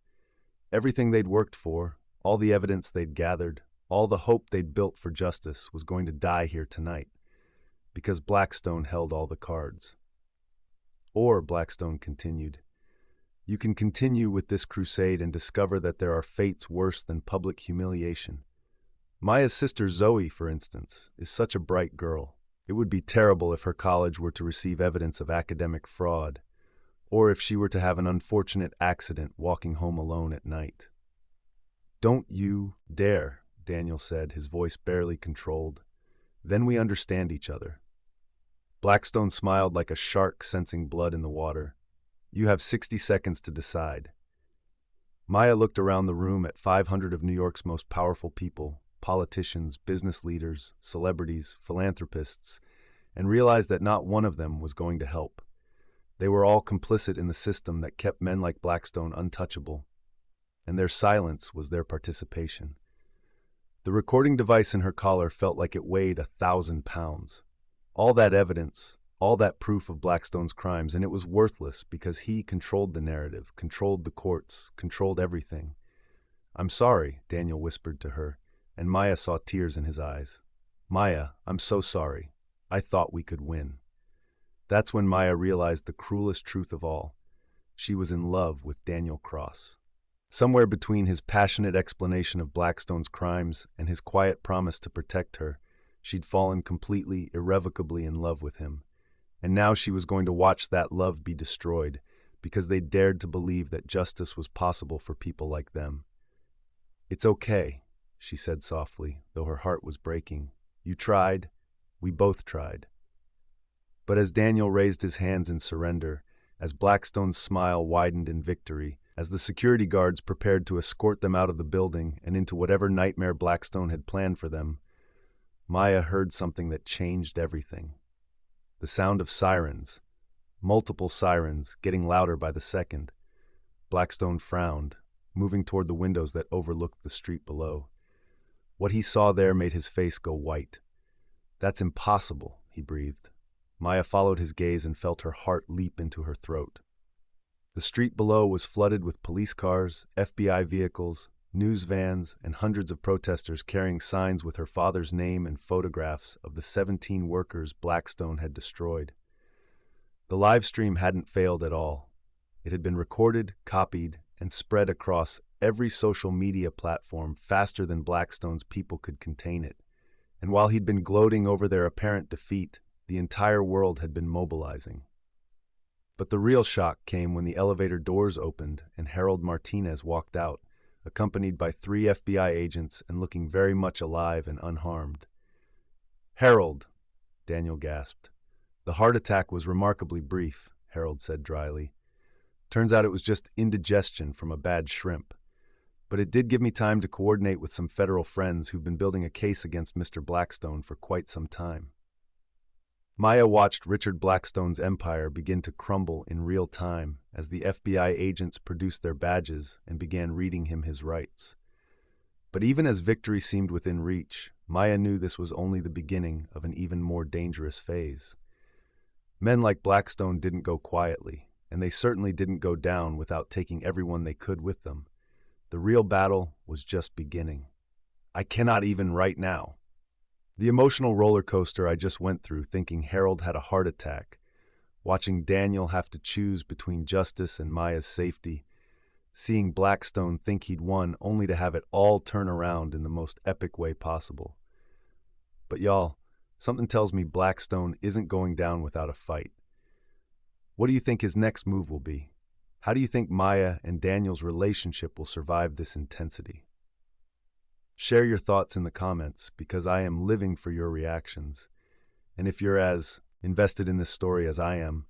Everything they'd worked for, all the evidence they'd gathered, all the hope they'd built for justice was going to die here tonight, because Blackstone held all the cards. "Or," Blackstone continued, "you can continue with this crusade and discover that there are fates worse than public humiliation. Maya's sister Zoe, for instance, is such a bright girl. It would be terrible if her college were to receive evidence of academic fraud, or if she were to have an unfortunate accident walking home alone at night." "Don't you dare," Daniel said, his voice barely controlled. "Then we understand each other." Blackstone smiled like a shark sensing blood in the water. "You have 60 seconds to decide." Maya looked around the room at 500 of New York's most powerful people, politicians, business leaders, celebrities, philanthropists, and realized that not one of them was going to help. They were all complicit in the system that kept men like Blackstone untouchable, and their silence was their participation. The recording device in her collar felt like it weighed 1,000 pounds. All that evidence, all that proof of Blackstone's crimes, and it was worthless because he controlled the narrative, controlled the courts, controlled everything. "I'm sorry," Daniel whispered to her, and Maya saw tears in his eyes. "Maya, I'm so sorry. I thought we could win." That's when Maya realized the cruelest truth of all. She was in love with Daniel Cross. Somewhere between his passionate explanation of Blackstone's crimes and his quiet promise to protect her, she'd fallen completely, irrevocably in love with him. And now she was going to watch that love be destroyed because they dared to believe that justice was possible for people like them. "It's okay," she said softly, though her heart was breaking. "You tried. We both tried." But as Daniel raised his hands in surrender, as Blackstone's smile widened in victory, as the security guards prepared to escort them out of the building and into whatever nightmare Blackstone had planned for them, Maya heard something that changed everything. The sound of sirens, multiple sirens, getting louder by the second. Blackstone frowned, moving toward the windows that overlooked the street below. What he saw there made his face go white. "That's impossible," he breathed. Maya followed his gaze and felt her heart leap into her throat. The street below was flooded with police cars, FBI vehicles, news vans, and hundreds of protesters carrying signs with her father's name and photographs of the 17 workers Blackstone had destroyed. The live stream hadn't failed at all. It had been recorded, copied, and spread across every social media platform faster than Blackstone's people could contain it. And while he'd been gloating over their apparent defeat, the entire world had been mobilizing. But the real shock came when the elevator doors opened and Harold Martinez walked out, accompanied by 3 FBI agents and looking very much alive and unharmed. "Harold," Daniel gasped. "The heart attack was remarkably brief," Harold said dryly. "Turns out it was just indigestion from a bad shrimp. But it did give me time to coordinate with some federal friends who've been building a case against Mr. Blackstone for quite some time." Maya watched Richard Blackstone's empire begin to crumble in real time as the FBI agents produced their badges and began reading him his rights. But even as victory seemed within reach, Maya knew this was only the beginning of an even more dangerous phase. Men like Blackstone didn't go quietly, and they certainly didn't go down without taking everyone they could with them. The real battle was just beginning. "I cannot even right now." The emotional roller coaster I just went through thinking Harold had a heart attack, watching Daniel have to choose between justice and Maya's safety, seeing Blackstone think he'd won only to have it all turn around in the most epic way possible. But y'all, something tells me Blackstone isn't going down without a fight. What do you think his next move will be? How do you think Maya and Daniel's relationship will survive this intensity? Share your thoughts in the comments because I am living for your reactions. And if you're as invested in this story as I am,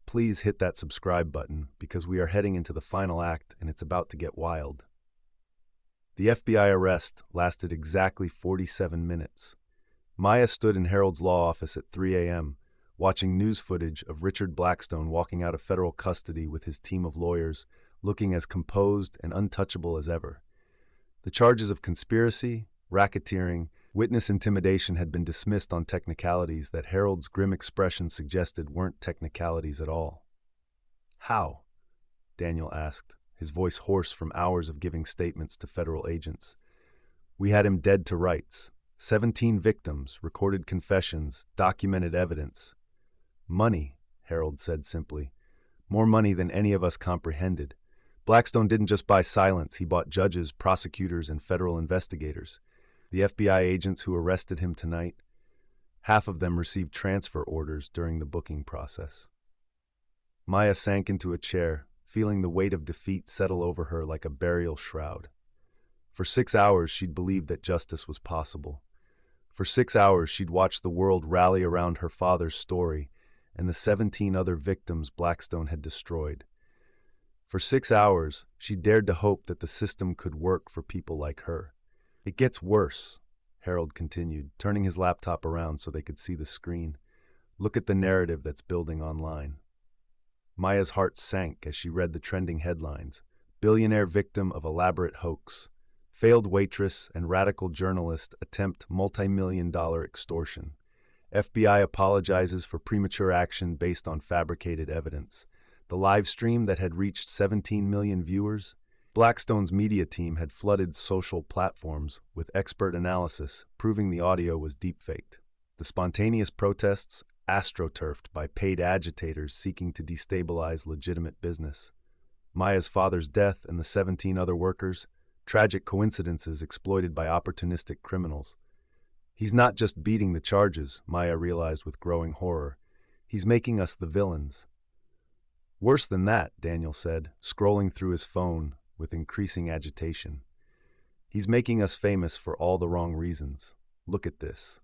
please hit that subscribe button because we are heading into the final act and it's about to get wild. The FBI arrest lasted exactly 47 minutes. Maya stood in Harold's law office at 3 a.m., watching news footage of Richard Blackstone walking out of federal custody with his team of lawyers, looking as composed and untouchable as ever. The charges of conspiracy, racketeering, witness intimidation had been dismissed on technicalities that Harold's grim expression suggested weren't technicalities at all. "How?" Daniel asked, his voice hoarse from hours of giving statements to federal agents. "We had him dead to rights. 17 victims, recorded confessions, documented evidence. Money," Harold said simply. "More money than any of us comprehended. Blackstone didn't just buy silence, he bought judges, prosecutors, and federal investigators. The FBI agents who arrested him tonight, half of them received transfer orders during the booking process." Maya sank into a chair, feeling the weight of defeat settle over her like a burial shroud. For 6 hours, she'd believed that justice was possible. For 6 hours, she'd watched the world rally around her father's story and the 17 other victims Blackstone had destroyed. For 6 hours, she dared to hope that the system could work for people like her. "It gets worse," Harold continued, turning his laptop around so they could see the screen. "Look at the narrative that's building online." Maya's heart sank as she read the trending headlines. "Billionaire victim of elaborate hoax. Failed waitress and radical journalist attempt multi-million-dollar extortion. FBI apologizes for premature action based on fabricated evidence." The live stream that had reached 17 million viewers? Blackstone's media team had flooded social platforms with expert analysis, proving the audio was deepfaked. The spontaneous protests, astroturfed by paid agitators seeking to destabilize legitimate business. Maya's father's death and the 17 other workers, tragic coincidences exploited by opportunistic criminals. "He's not just beating the charges," Maya realized with growing horror. "He's making us the villains." "Worse than that," Daniel said, scrolling through his phone with increasing agitation. "He's making us famous for all the wrong reasons. Look at this."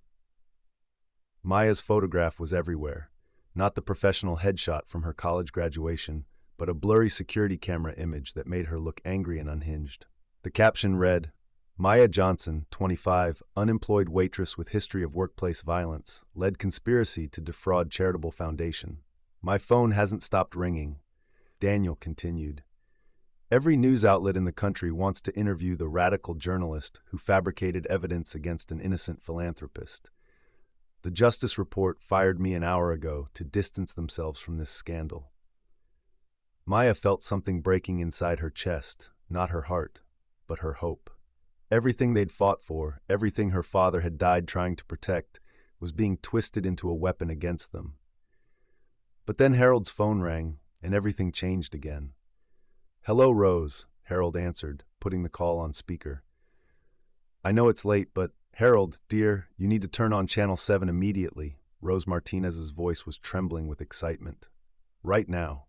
Maya's photograph was everywhere, not the professional headshot from her college graduation, but a blurry security camera image that made her look angry and unhinged. The caption read, "Maya Johnson, 25, unemployed waitress with history of workplace violence, led conspiracy to defraud charitable foundation. My phone hasn't stopped ringing." Daniel continued. "Every news outlet in the country wants to interview the radical journalist who fabricated evidence against an innocent philanthropist. The Justice Report fired me an hour ago to distance themselves from this scandal." Maya felt something breaking inside her chest, not her heart, but her hope. Everything they'd fought for, everything her father had died trying to protect, was being twisted into a weapon against them. But then Harold's phone rang, and everything changed again. "Hello, Rose," Harold answered, putting the call on speaker. "I know it's late, but Harold, dear, you need to turn on Channel 7 immediately." Rose Martinez's voice was trembling with excitement. "Right now."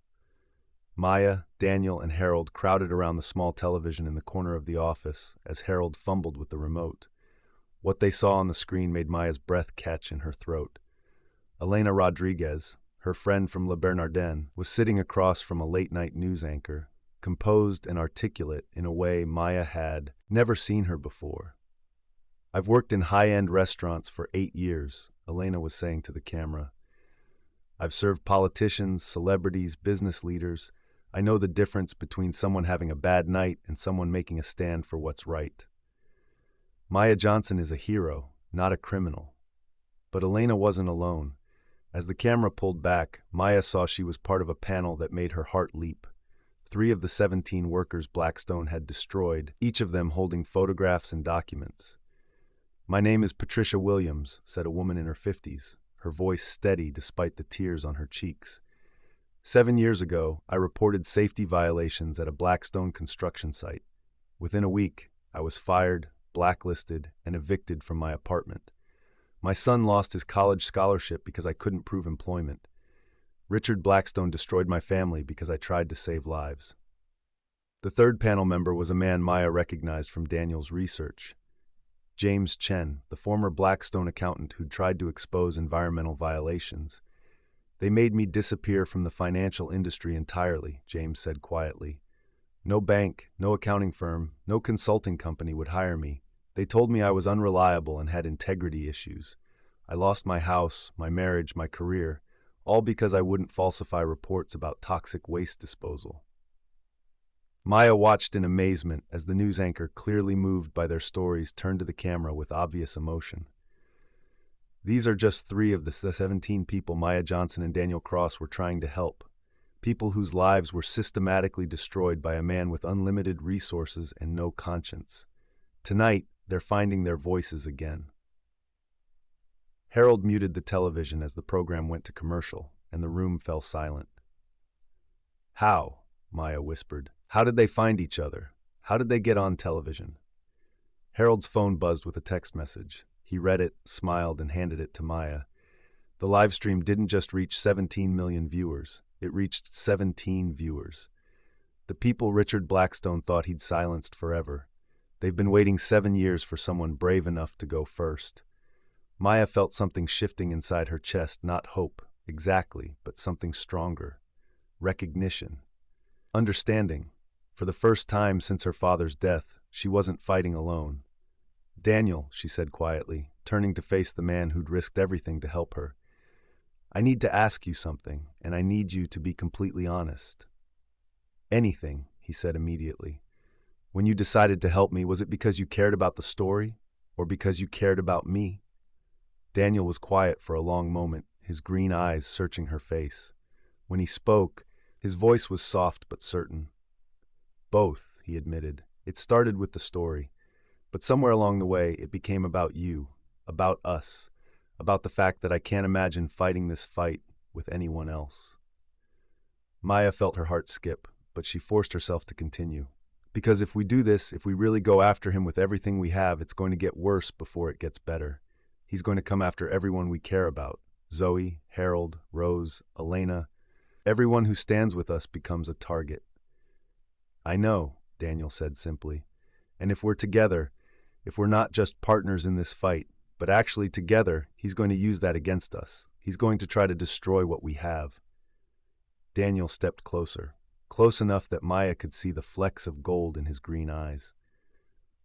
Maya, Daniel, and Harold crowded around the small television in the corner of the office as Harold fumbled with the remote. What they saw on the screen made Maya's breath catch in her throat. Elena Rodriguez, her friend from Le Bernardin, was sitting across from a late-night news anchor, composed and articulate in a way Maya had never seen her before. "I've worked in high-end restaurants for 8 years," Elena was saying to the camera. "I've served politicians, celebrities, business leaders. I know the difference between someone having a bad night and someone making a stand for what's right. Maya Johnson is a hero, not a criminal." But Elena wasn't alone. As the camera pulled back, Maya saw she was part of a panel that made her heart leap. 3 of the 17 workers Blackstone had destroyed, each of them holding photographs and documents. "My name is Patricia Williams," said a woman in her 50s, her voice steady despite the tears on her cheeks. "7 years ago, I reported safety violations at a Blackstone construction site. Within a week, I was fired, blacklisted, and evicted from my apartment. My son lost his college scholarship because I couldn't prove employment. Richard Blackstone destroyed my family because I tried to save lives." The third panel member was a man Maya recognized from Daniel's research. James Chen, the former Blackstone accountant who'd tried to expose environmental violations. "They made me disappear from the financial industry entirely," James said quietly. "No bank, no accounting firm, no consulting company would hire me. They told me I was unreliable and had integrity issues. I lost my house, my marriage, my career, all because I wouldn't falsify reports about toxic waste disposal." Maya watched in amazement as the news anchor, clearly moved by their stories, turned to the camera with obvious emotion. "These are just 3 of the 17 people Maya Johnson and Daniel Cross were trying to help. People whose lives were systematically destroyed by a man with unlimited resources and no conscience. Tonight, they're finding their voices again." Harold muted the television as the program went to commercial, and the room fell silent. "How?" Maya whispered. "How did they find each other? How did they get on television?" Harold's phone buzzed with a text message. He read it, smiled, and handed it to Maya. The live stream didn't just reach 17 million viewers. It reached 17 viewers. The people Richard Blackstone thought he'd silenced forever. They've been waiting 7 years for someone brave enough to go first. Maya felt something shifting inside her chest, not hope, exactly, but something stronger. Recognition. Understanding. For the first time since her father's death, she wasn't fighting alone. "Daniel," she said quietly, turning to face the man who'd risked everything to help her. "I need to ask you something, and I need you to be completely honest." "Anything," he said immediately. "When you decided to help me, was it because you cared about the story, or because you cared about me?" Daniel was quiet for a long moment, his green eyes searching her face. When he spoke, his voice was soft but certain. "Both," he admitted. "It started with the story, but somewhere along the way it became about you, about us, about the fact that I can't imagine fighting this fight with anyone else." Maya felt her heart skip, but she forced herself to continue. "Because if we do this, if we really go after him with everything we have, it's going to get worse before it gets better. He's going to come after everyone we care about. Zoe, Harold, Rose, Elena. Everyone who stands with us becomes a target." "I know," Daniel said simply. "And if we're together, if we're not just partners in this fight, but actually together, he's going to use that against us. He's going to try to destroy what we have." Daniel stepped closer, close enough that Maya could see the flecks of gold in his green eyes.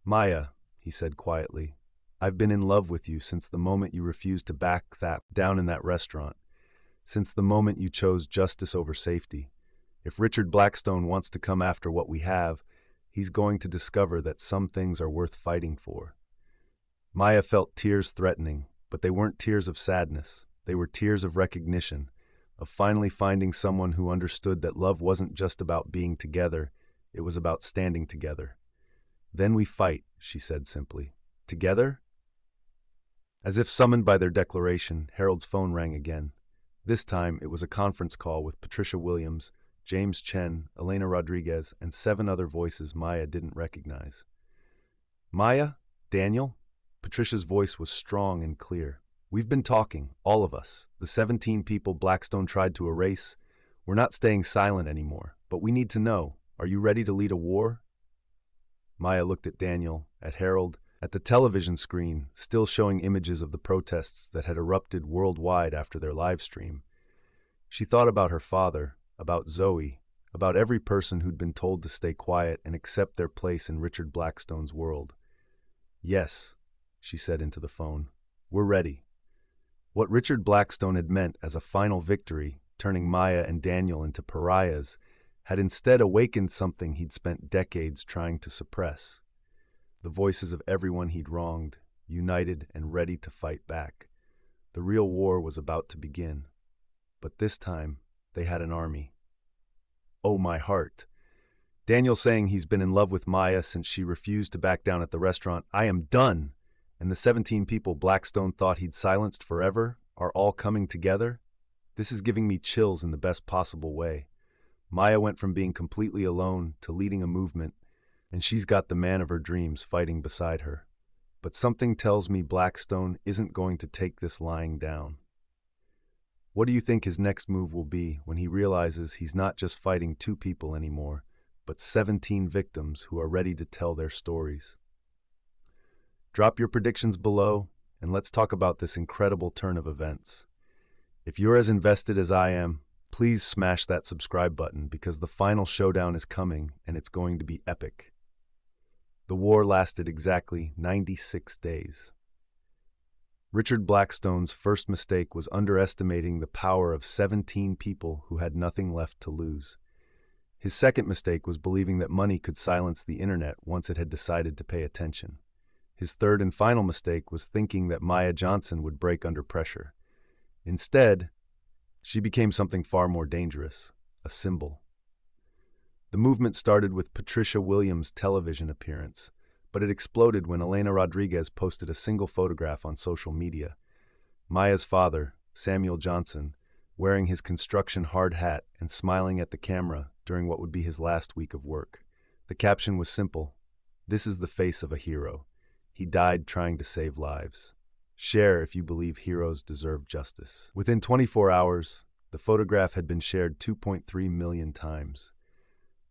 "Maya," he said quietly, "I've been in love with you since the moment you refused to back that down in that restaurant, since the moment you chose justice over safety. If Richard Blackstone wants to come after what we have, he's going to discover that some things are worth fighting for." Maya felt tears threatening, but they weren't tears of sadness. They were tears of recognition, of finally finding someone who understood that love wasn't just about being together, it was about standing together. Then we fight, she said simply. Together? As if summoned by their declaration, Harold's phone rang again. This time, it was a conference call with Patricia Williams, James Chen, Elena Rodriguez, and 7 other voices Maya didn't recognize. Maya? Daniel? Patricia's voice was strong and clear. We've been talking, all of us, the 17 people Blackstone tried to erase. We're not staying silent anymore, but we need to know, are you ready to lead a war? Maya looked at Daniel, at Harold, at the television screen, still showing images of the protests that had erupted worldwide after their live stream. She thought about her father, about Zoe, about every person who'd been told to stay quiet and accept their place in Richard Blackstone's world. Yes, she said into the phone, we're ready. What Richard Blackstone had meant as a final victory, turning Maya and Daniel into pariahs, had instead awakened something he'd spent decades trying to suppress. The voices of everyone he'd wronged, united and ready to fight back. The real war was about to begin. But this time, they had an army. Oh, my heart. Daniel saying he's been in love with Maya since she refused to back down at the restaurant. I am done. And the 17 people Blackstone thought he'd silenced forever are all coming together? This is giving me chills in the best possible way. Maya went from being completely alone to leading a movement, and she's got the man of her dreams fighting beside her. But something tells me Blackstone isn't going to take this lying down. What do you think his next move will be when he realizes he's not just fighting 2 people anymore, but 17 victims who are ready to tell their stories? Drop your predictions below, and let's talk about this incredible turn of events. If you're as invested as I am, please smash that subscribe button because the final showdown is coming and it's going to be epic. The war lasted exactly 96 days. Richard Blackstone's first mistake was underestimating the power of 17 people who had nothing left to lose. His second mistake was believing that money could silence the internet once it had decided to pay attention. His third and final mistake was thinking that Maya Johnson would break under pressure. Instead, she became something far more dangerous, a symbol. The movement started with Patricia Williams' television appearance, but it exploded when Elena Rodriguez posted a single photograph on social media. Maya's father, Samuel Johnson, wearing his construction hard hat and smiling at the camera during what would be his last week of work. The caption was simple, "This is the face of a hero. He died trying to save lives. Share if you believe heroes deserve justice." Within 24 hours, the photograph had been shared 2.3 million times.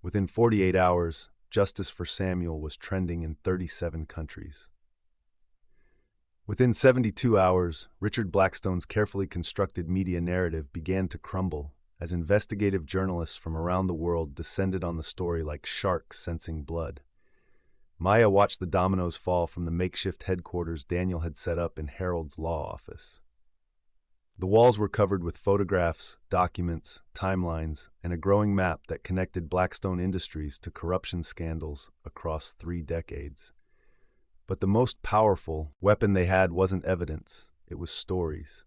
Within 48 hours, Justice for Samuel was trending in 37 countries. Within 72 hours, Richard Blackstone's carefully constructed media narrative began to crumble as investigative journalists from around the world descended on the story like sharks sensing blood. Maya watched the dominoes fall from the makeshift headquarters Daniel had set up in Harold's law office. The walls were covered with photographs, documents, timelines, and a growing map that connected Blackstone Industries to corruption scandals across 3 decades. But the most powerful weapon they had wasn't evidence, it was stories.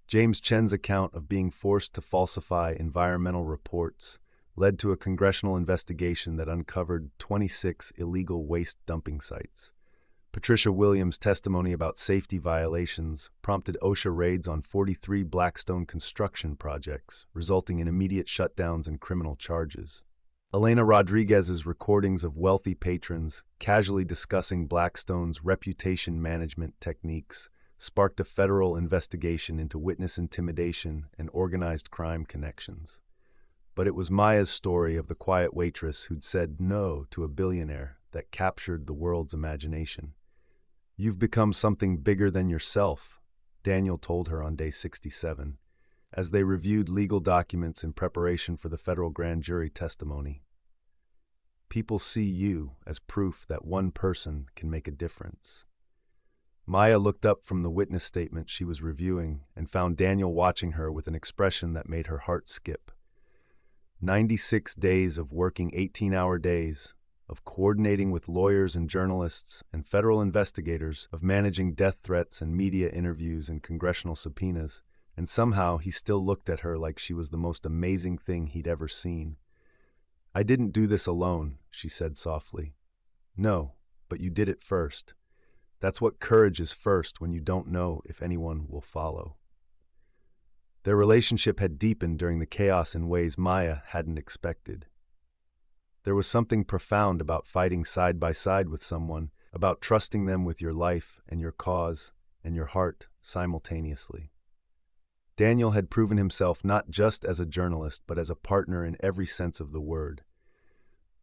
James Chen's account of being forced to falsify environmental reports led to a congressional investigation that uncovered 26 illegal waste dumping sites. Patricia Williams' testimony about safety violations prompted OSHA raids on 43 Blackstone construction projects, resulting in immediate shutdowns and criminal charges. Elena Rodriguez's recordings of wealthy patrons casually discussing Blackstone's reputation management techniques sparked a federal investigation into witness intimidation and organized crime connections. But it was Maya's story of the quiet waitress who'd said no to a billionaire that captured the world's imagination. "You've become something bigger than yourself," Daniel told her on day 67, as they reviewed legal documents in preparation for the federal grand jury testimony. "People see you as proof that one person can make a difference." Maya looked up from the witness statement she was reviewing and found Daniel watching her with an expression that made her heart skip. 96 days of working 18-hour days, of coordinating with lawyers and journalists and federal investigators, of managing death threats and media interviews and congressional subpoenas, and somehow he still looked at her like she was the most amazing thing he'd ever seen. "I didn't do this alone," she said softly. No, but you did it first. That's what courage is first when you don't know if anyone will follow. Their relationship had deepened during the chaos in ways Maya hadn't expected. There was something profound about fighting side by side with someone, about trusting them with your life and your cause and your heart simultaneously. Daniel had proven himself not just as a journalist, but as a partner in every sense of the word.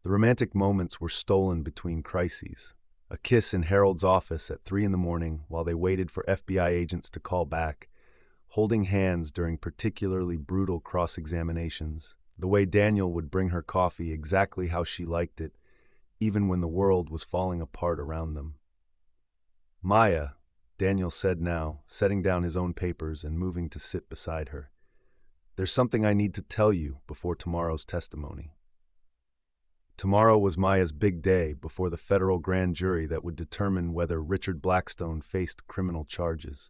The romantic moments were stolen between crises. A kiss in Harold's office at 3 a.m. while they waited for FBI agents to call back, holding hands during particularly brutal cross-examinations, the way Daniel would bring her coffee exactly how she liked it, even when the world was falling apart around them. Maya, Daniel said now, setting down his own papers and moving to sit beside her. There's something I need to tell you before tomorrow's testimony. Tomorrow was Maya's big day before the federal grand jury that would determine whether Richard Blackstone faced criminal charges.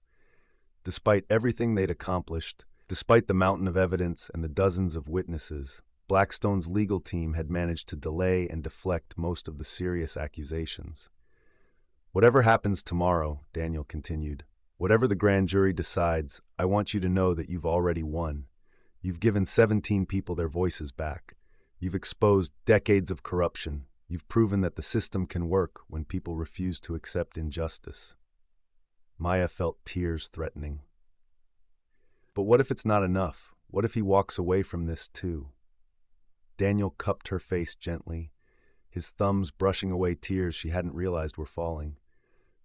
Despite everything they'd accomplished, despite the mountain of evidence and the dozens of witnesses, Blackstone's legal team had managed to delay and deflect most of the serious accusations. Whatever happens tomorrow, Daniel continued, whatever the grand jury decides, I want you to know that you've already won. You've given 17 people their voices back. You've exposed decades of corruption. You've proven that the system can work when people refuse to accept injustice. Maya felt tears threatening. But what if it's not enough? What if he walks away from this too? Daniel cupped her face gently, his thumbs brushing away tears she hadn't realized were falling.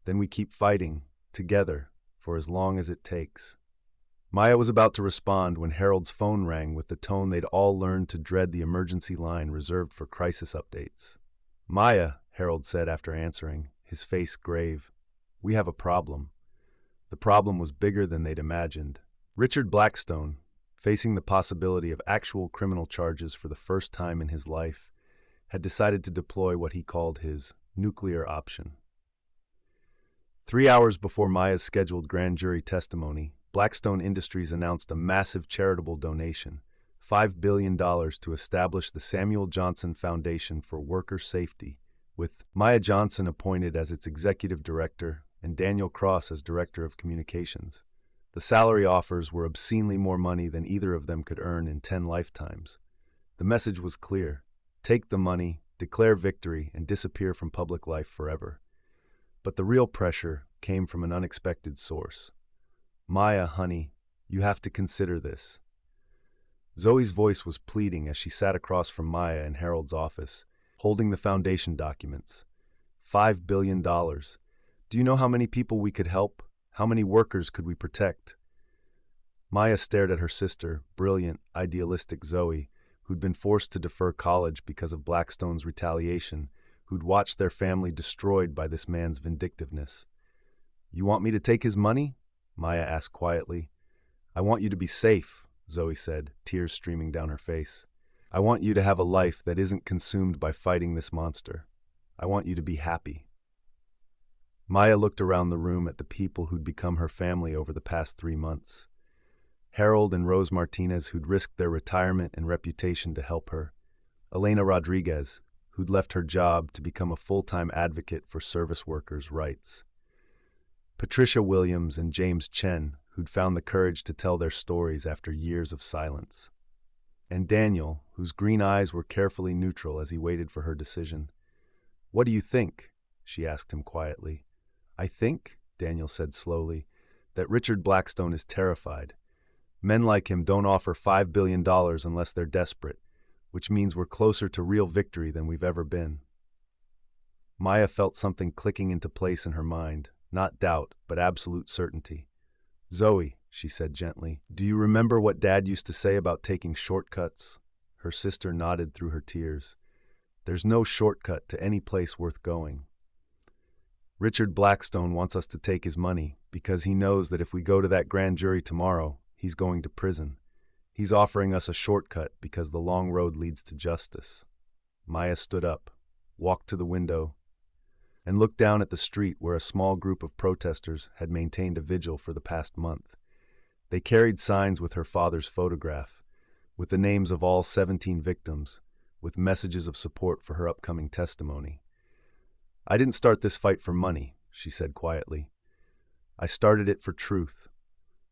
Then we keep fighting, together, for as long as it takes. Maya was about to respond when Harold's phone rang with the tone they'd all learned to dread, the emergency line reserved for crisis updates. Maya, Harold said after answering, his face grave. We have a problem. The problem was bigger than they'd imagined. Richard Blackstone, facing the possibility of actual criminal charges for the first time in his life, had decided to deploy what he called his nuclear option. 3 hours before Maya's scheduled grand jury testimony, Blackstone Industries announced a massive charitable donation, $5 billion to establish the Samuel Johnson Foundation for Worker Safety, with Maya Johnson appointed as its executive director and Daniel Cross as director of communications. The salary offers were obscenely more money than either of them could earn in 10 lifetimes. The message was clear. Take the money, declare victory, and disappear from public life forever. But the real pressure came from an unexpected source. Maya, honey, you have to consider this. Zoe's voice was pleading as she sat across from Maya in Harold's office, holding the foundation documents. $5 billion. Do you know how many people we could help? How many workers could we protect? Maya stared at her sister, brilliant, idealistic Zoe, who'd been forced to defer college because of Blackstone's retaliation, who'd watched their family destroyed by this man's vindictiveness. You want me to take his money? Maya asked quietly. I want you to be safe, Zoe said, tears streaming down her face. I want you to have a life that isn't consumed by fighting this monster. I want you to be happy. Maya looked around the room at the people who'd become her family over the past 3 months. Harold and Rose Martinez, who'd risked their retirement and reputation to help her. Elena Rodriguez, who'd left her job to become a full-time advocate for service workers' rights. Patricia Williams and James Chen, who'd found the courage to tell their stories after years of silence. And Daniel, whose green eyes were carefully neutral as he waited for her decision. What do you think? She asked him quietly. I think, Daniel said slowly, that Richard Blackstone is terrified. Men like him don't offer $5 billion unless they're desperate, which means we're closer to real victory than we've ever been. Maya felt something clicking into place in her mind, not doubt, but absolute certainty. Zoe, she said gently, do you remember what Dad used to say about taking shortcuts? Her sister nodded through her tears. There's no shortcut to any place worth going. Richard Blackstone wants us to take his money because he knows that if we go to that grand jury tomorrow, he's going to prison. He's offering us a shortcut because the long road leads to justice. Maya stood up, walked to the window, and looked down at the street where a small group of protesters had maintained a vigil for the past month. They carried signs with her father's photograph, with the names of all 17 victims, with messages of support for her upcoming testimony. "I didn't start this fight for money," she said quietly. "I started it for truth.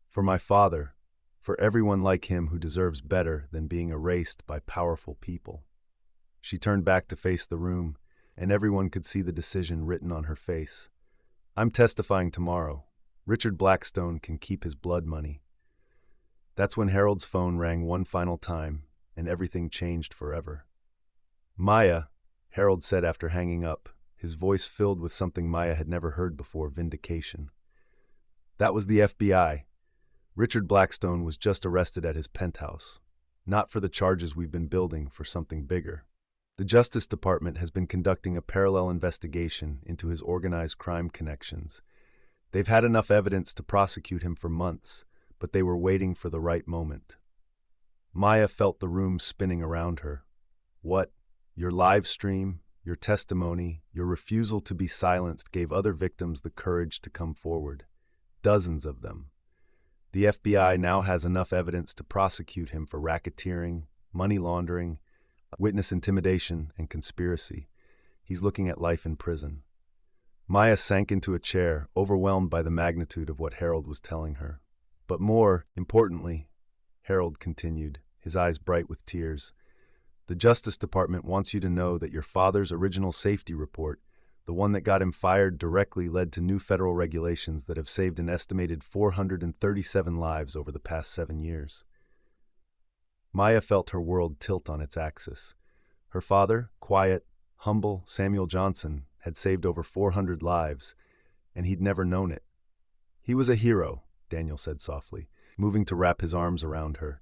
For my father, for everyone like him who deserves better than being erased by powerful people." She turned back to face the room, and everyone could see the decision written on her face. "I'm testifying tomorrow. Richard Blackstone can keep his blood money." That's when Harold's phone rang one final time, and everything changed forever. "Maya," Harold said after hanging up, his voice filled with something Maya had never heard before: vindication. "That was the FBI. Richard Blackstone was just arrested at his penthouse. Not for the charges we've been building, for something bigger. The Justice Department has been conducting a parallel investigation into his organized crime connections. They've had enough evidence to prosecute him for months, but they were waiting for the right moment." Maya felt the room spinning around her. "What? Your live stream, your testimony, your refusal to be silenced gave other victims the courage to come forward. Dozens of them. The FBI now has enough evidence to prosecute him for racketeering, money laundering, witness intimidation, and conspiracy. He's looking at life in prison." Maya sank into a chair, overwhelmed by the magnitude of what Harold was telling her. "But more importantly," Harold continued, his eyes bright with tears, "the Justice Department wants you to know that your father's original safety report, the one that got him fired directly, led to new federal regulations that have saved an estimated 437 lives over the past 7 years. Maya felt her world tilt on its axis. Her father, quiet, humble Samuel Johnson, had saved over 400 lives, and he'd never known it. "He was a hero," Daniel said softly, moving to wrap his arms around her.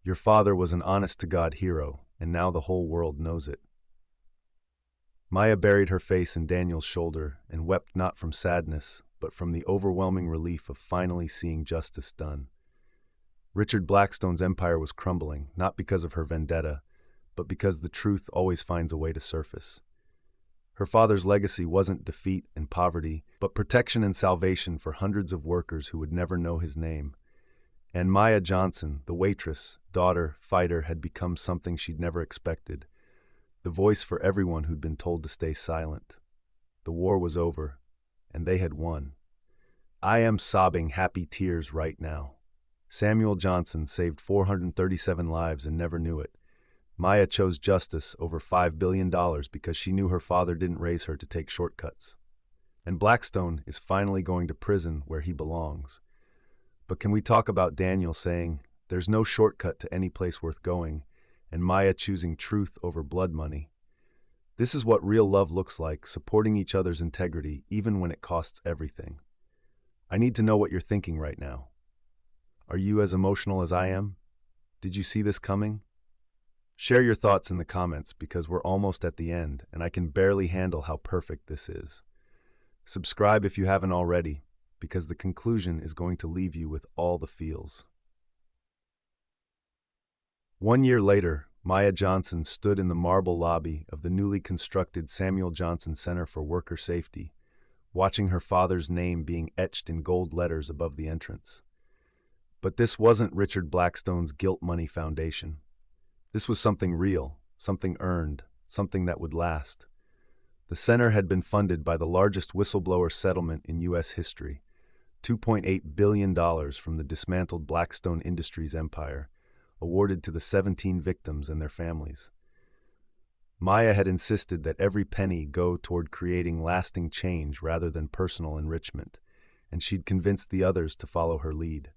"Your father was an honest-to-God hero, and now the whole world knows it." Maya buried her face in Daniel's shoulder and wept, not from sadness, but from the overwhelming relief of finally seeing justice done. Richard Blackstone's empire was crumbling, not because of her vendetta, but because the truth always finds a way to surface. Her father's legacy wasn't defeat and poverty, but protection and salvation for hundreds of workers who would never know his name. And Maya Johnson, the waitress, daughter, fighter, had become something she'd never expected. The voice for everyone who'd been told to stay silent. The war was over, and they had won. I am sobbing happy tears right now. Samuel Johnson saved 437 lives and never knew it. Maya chose justice over $5 billion because she knew her father didn't raise her to take shortcuts. And Blackstone is finally going to prison where he belongs. But can we talk about Daniel saying, "There's no shortcut to any place worth going," and Maya choosing truth over blood money? This is what real love looks like, supporting each other's integrity even when it costs everything. I need to know what you're thinking right now. Are you as emotional as I am? Did you see this coming? Share your thoughts in the comments, because we're almost at the end and I can barely handle how perfect this is. Subscribe if you haven't already, because the conclusion is going to leave you with all the feels. 1 year later, Maya Johnson stood in the marble lobby of the newly constructed Samuel Johnson Center for Worker Safety, watching her father's name being etched in gold letters above the entrance. But this wasn't Richard Blackstone's Guilt Money Foundation. This was something real, something earned, something that would last. The center had been funded by the largest whistleblower settlement in U.S. history, $2.8 billion from the dismantled Blackstone Industries empire, awarded to the 17 victims and their families. Maya had insisted that every penny go toward creating lasting change rather than personal enrichment, and she'd convinced the others to follow her lead.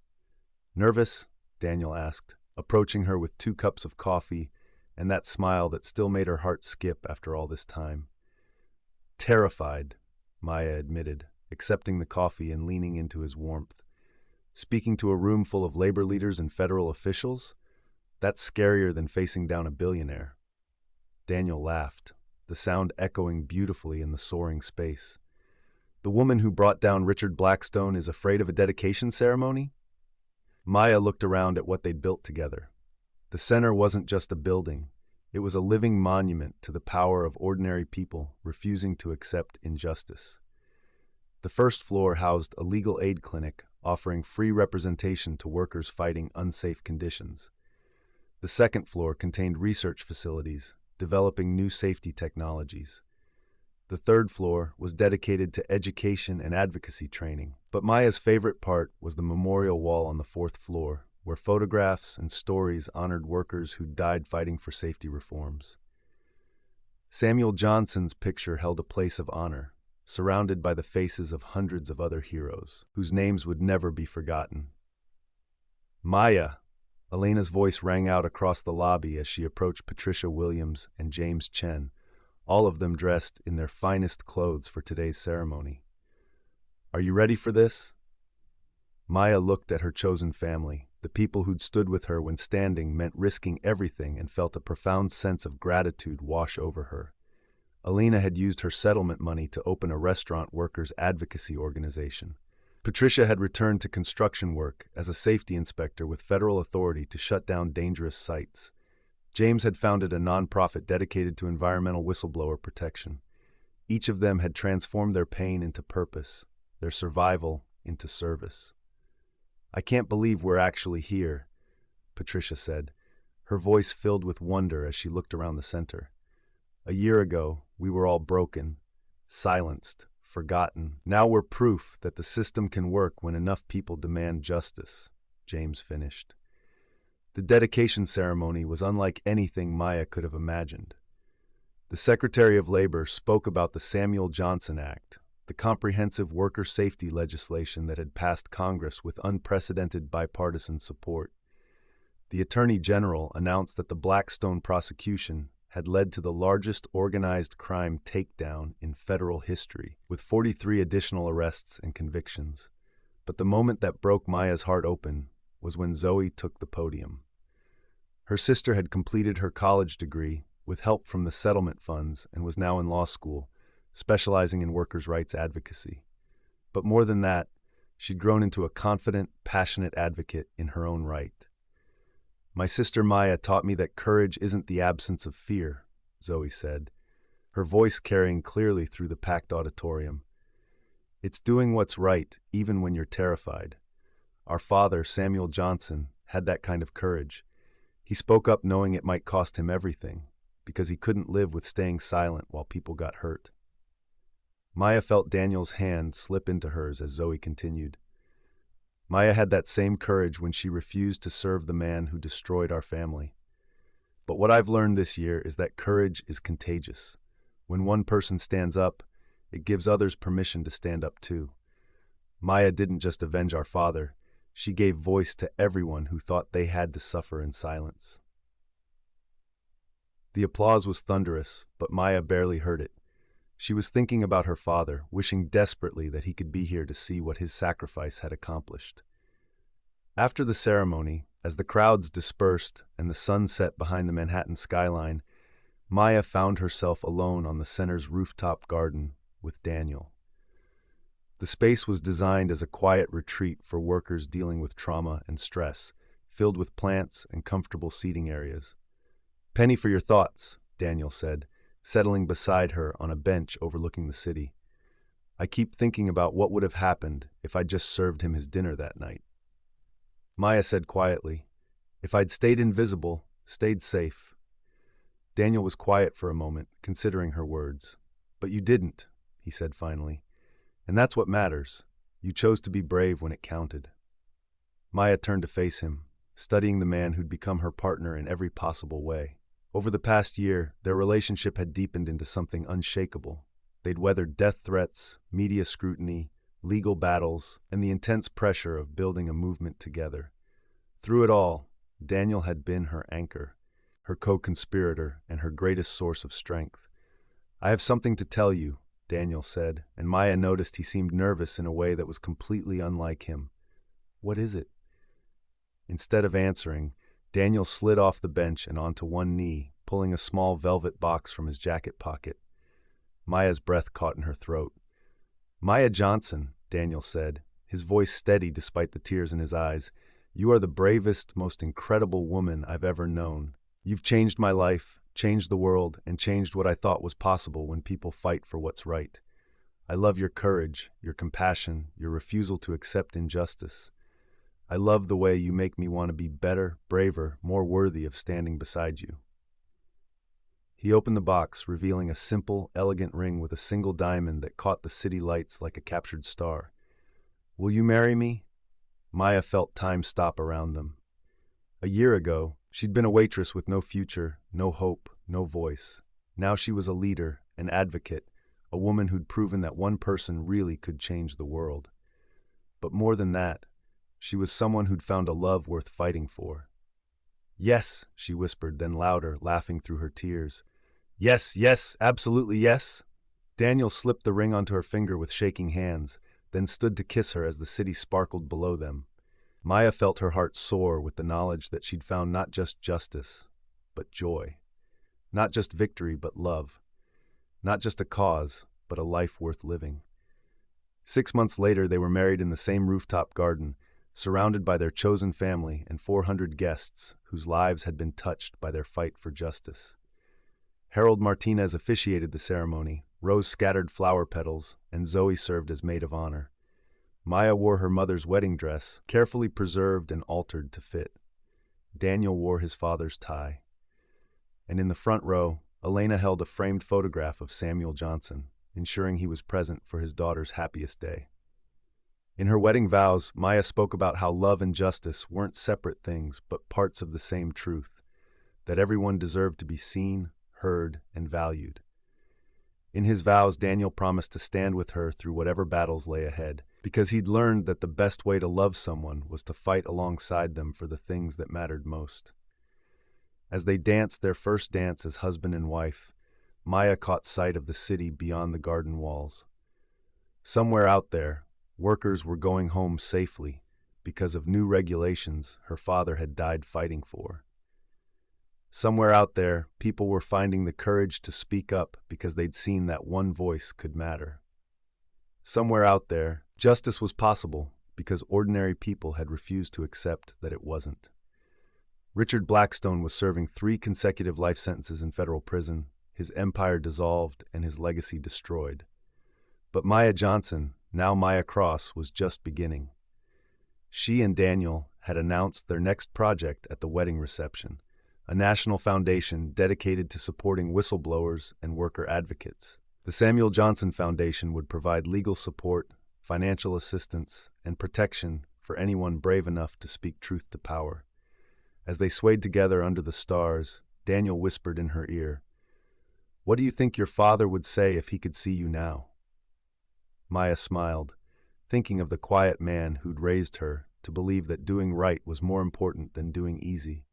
"Nervous?" Daniel asked, approaching her with 2 cups of coffee and that smile that still made her heart skip after all this time. "Terrified," Maya admitted, accepting the coffee and leaning into his warmth. "Speaking to a room full of labor leaders and federal officials? That's scarier than facing down a billionaire." Daniel laughed, the sound echoing beautifully in the soaring space. "The woman who brought down Richard Blackstone is afraid of a dedication ceremony?" Maya looked around at what they'd built together. The center wasn't just a building. It was a living monument to the power of ordinary people refusing to accept injustice. The first floor housed a legal aid clinic offering free representation to workers fighting unsafe conditions. The second floor contained research facilities developing new safety technologies. The third floor was dedicated to education and advocacy training, but Maya's favorite part was the memorial wall on the fourth floor, where photographs and stories honored workers who died fighting for safety reforms. Samuel Johnson's picture held a place of honor, surrounded by the faces of hundreds of other heroes, whose names would never be forgotten. Maya! Elena's voice rang out across the lobby as she approached Patricia Williams and James Chen, all of them dressed in their finest clothes for today's ceremony. Are you ready for this? Maya looked at her chosen family, the people who'd stood with her when standing meant risking everything, and felt a profound sense of gratitude wash over her. Elena had used her settlement money to open a restaurant workers' advocacy organization. Patricia had returned to construction work as a safety inspector with federal authority to shut down dangerous sites. James had founded a nonprofit dedicated to environmental whistleblower protection. Each of them had transformed their pain into purpose, their survival into service. I can't believe we're actually here, Patricia said, her voice filled with wonder as she looked around the center. A year ago, we were all broken, silenced, forgotten. Now we're proof that the system can work when enough people demand justice, James finished. The dedication ceremony was unlike anything Maya could have imagined. The Secretary of Labor spoke about the Samuel Johnson Act, the comprehensive worker safety legislation that had passed Congress with unprecedented bipartisan support. The Attorney General announced that the Blackstone prosecution had led to the largest organized crime takedown in federal history, with 43 additional arrests and convictions. But the moment that broke Maya's heart open was when Zoe took the podium. Her sister had completed her college degree with help from the settlement funds and was now in law school, specializing in workers' rights advocacy. But more than that, she'd grown into a confident, passionate advocate in her own right. My sister Maya taught me that courage isn't the absence of fear, Zoe said, her voice carrying clearly through the packed auditorium. It's doing what's right, even when you're terrified. Our father, Samuel Johnson, had that kind of courage. He spoke up knowing it might cost him everything, because he couldn't live with staying silent while people got hurt. Maya felt Daniel's hand slip into hers as Zoe continued. Maya had that same courage when she refused to serve the man who destroyed our family. But what I've learned this year is that courage is contagious. When one person stands up, it gives others permission to stand up too. Maya didn't just avenge our father, she gave voice to everyone who thought they had to suffer in silence. The applause was thunderous, but Maya barely heard it. She was thinking about her father, wishing desperately that he could be here to see what his sacrifice had accomplished. After the ceremony, as the crowds dispersed and the sun set behind the Manhattan skyline, Maya found herself alone on the center's rooftop garden with Daniel. The space was designed as a quiet retreat for workers dealing with trauma and stress, filled with plants and comfortable seating areas. "Penny for your thoughts," Daniel said, settling beside her on a bench overlooking the city. "I keep thinking about what would have happened if I'd just served him his dinner that night." Maya said quietly, "If I'd stayed invisible, stayed safe." Daniel was quiet for a moment, considering her words. "But you didn't," he said finally. "And that's what matters. You chose to be brave when it counted." Maya turned to face him, studying the man who'd become her partner in every possible way. Over the past year, their relationship had deepened into something unshakable. They'd weathered death threats, media scrutiny, legal battles, and the intense pressure of building a movement together. Through it all, Daniel had been her anchor, her co-conspirator, and her greatest source of strength. "I have something to tell you," Daniel said, and Maya noticed he seemed nervous in a way that was completely unlike him. "What is it?" Instead of answering, Daniel slid off the bench and onto one knee, pulling a small velvet box from his jacket pocket. Maya's breath caught in her throat. "Maya Johnson," Daniel said, his voice steady despite the tears in his eyes, "you are the bravest, most incredible woman I've ever known. You've changed my life, changed the world, and changed what I thought was possible when people fight for what's right. I love your courage, your compassion, your refusal to accept injustice. I love the way you make me want to be better, braver, more worthy of standing beside you." He opened the box, revealing a simple, elegant ring with a single diamond that caught the city lights like a captured star. "Will you marry me?" Maya felt time stop around them. A year ago, she'd been a waitress with no future, no hope, no voice. Now she was a leader, an advocate, a woman who'd proven that one person really could change the world. But more than that, she was someone who'd found a love worth fighting for. "Yes," she whispered, then louder, laughing through her tears. "Yes, yes, absolutely yes." Daniel slipped the ring onto her finger with shaking hands, then stood to kiss her as the city sparkled below them. Maya felt her heart soar with the knowledge that she'd found not just justice, but joy. Not just victory, but love. Not just a cause, but a life worth living. 6 months later, they were married in the same rooftop garden, surrounded by their chosen family and 400 guests whose lives had been touched by their fight for justice. Harold Martinez officiated the ceremony, Rose scattered flower petals, and Zoe served as maid of honor. Maya wore her mother's wedding dress, carefully preserved and altered to fit. Daniel wore his father's tie. And in the front row, Elena held a framed photograph of Samuel Johnson, ensuring he was present for his daughter's happiest day. In her wedding vows, Maya spoke about how love and justice weren't separate things, but parts of the same truth, that everyone deserved to be seen, heard, and valued. In his vows, Daniel promised to stand with her through whatever battles lay ahead, because he'd learned that the best way to love someone was to fight alongside them for the things that mattered most. As they danced their first dance as husband and wife, Maya caught sight of the city beyond the garden walls. Somewhere out there, workers were going home safely because of new regulations her father had died fighting for. Somewhere out there, people were finding the courage to speak up because they'd seen that one voice could matter. Somewhere out there, justice was possible because ordinary people had refused to accept that it wasn't. Richard Blackstone was serving 3 consecutive life sentences in federal prison, his empire dissolved and his legacy destroyed. But Maya Johnson, now Maya Cross, was just beginning. She and Daniel had announced their next project at the wedding reception, a national foundation dedicated to supporting whistleblowers and worker advocates. The Samuel Johnson Foundation would provide legal support, financial assistance, and protection for anyone brave enough to speak truth to power. As they swayed together under the stars, Daniel whispered in her ear, "What do you think your father would say if he could see you now?" Maya smiled, thinking of the quiet man who'd raised her to believe that doing right was more important than doing easy.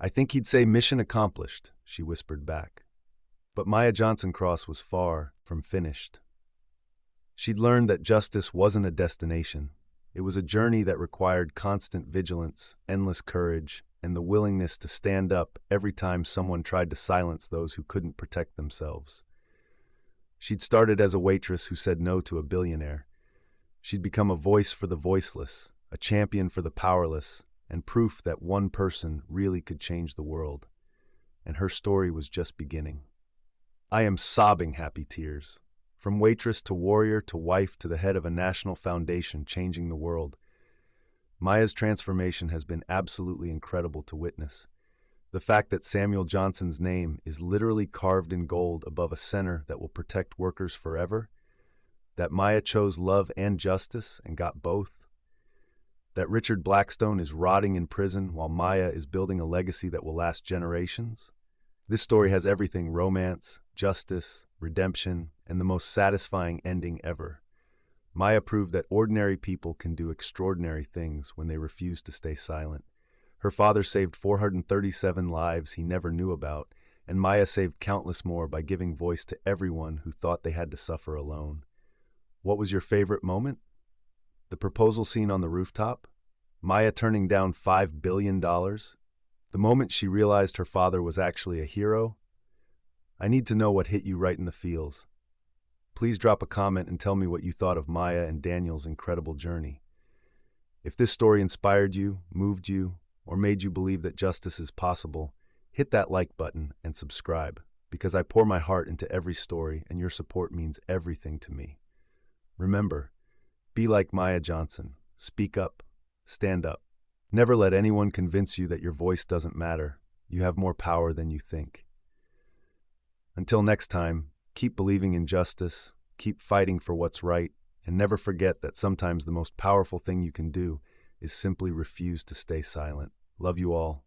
"I think he'd say mission accomplished," she whispered back. But Maya Johnson Cross was far from finished. She'd learned that justice wasn't a destination. It was a journey that required constant vigilance, endless courage, and the willingness to stand up every time someone tried to silence those who couldn't protect themselves. She'd started as a waitress who said no to a billionaire. She'd become a voice for the voiceless, a champion for the powerless, and proof that one person really could change the world. And her story was just beginning. I am sobbing happy tears. From waitress to warrior to wife to the head of a national foundation changing the world. Maya's transformation has been absolutely incredible to witness. The fact that Samuel Johnson's name is literally carved in gold above a center that will protect workers forever. That Maya chose love and justice and got both. That Richard Blackstone is rotting in prison while Maya is building a legacy that will last generations. This story has everything: romance, justice, redemption, and the most satisfying ending ever. Maya proved that ordinary people can do extraordinary things when they refuse to stay silent. Her father saved 437 lives he never knew about, and Maya saved countless more by giving voice to everyone who thought they had to suffer alone. What was your favorite moment? The proposal scene on the rooftop? Maya turning down $5 billion? The moment she realized her father was actually a hero? I need to know what hit you right in the feels. Please drop a comment and tell me what you thought of Maya and Daniel's incredible journey. If this story inspired you, moved you, or made you believe that justice is possible, hit that like button and subscribe, because I pour my heart into every story and your support means everything to me. Remember, be like Maya Johnson. Speak up. Stand up. Never let anyone convince you that your voice doesn't matter. You have more power than you think. Until next time, keep believing in justice, keep fighting for what's right, and never forget that sometimes the most powerful thing you can do is simply refuse to stay silent. Love you all.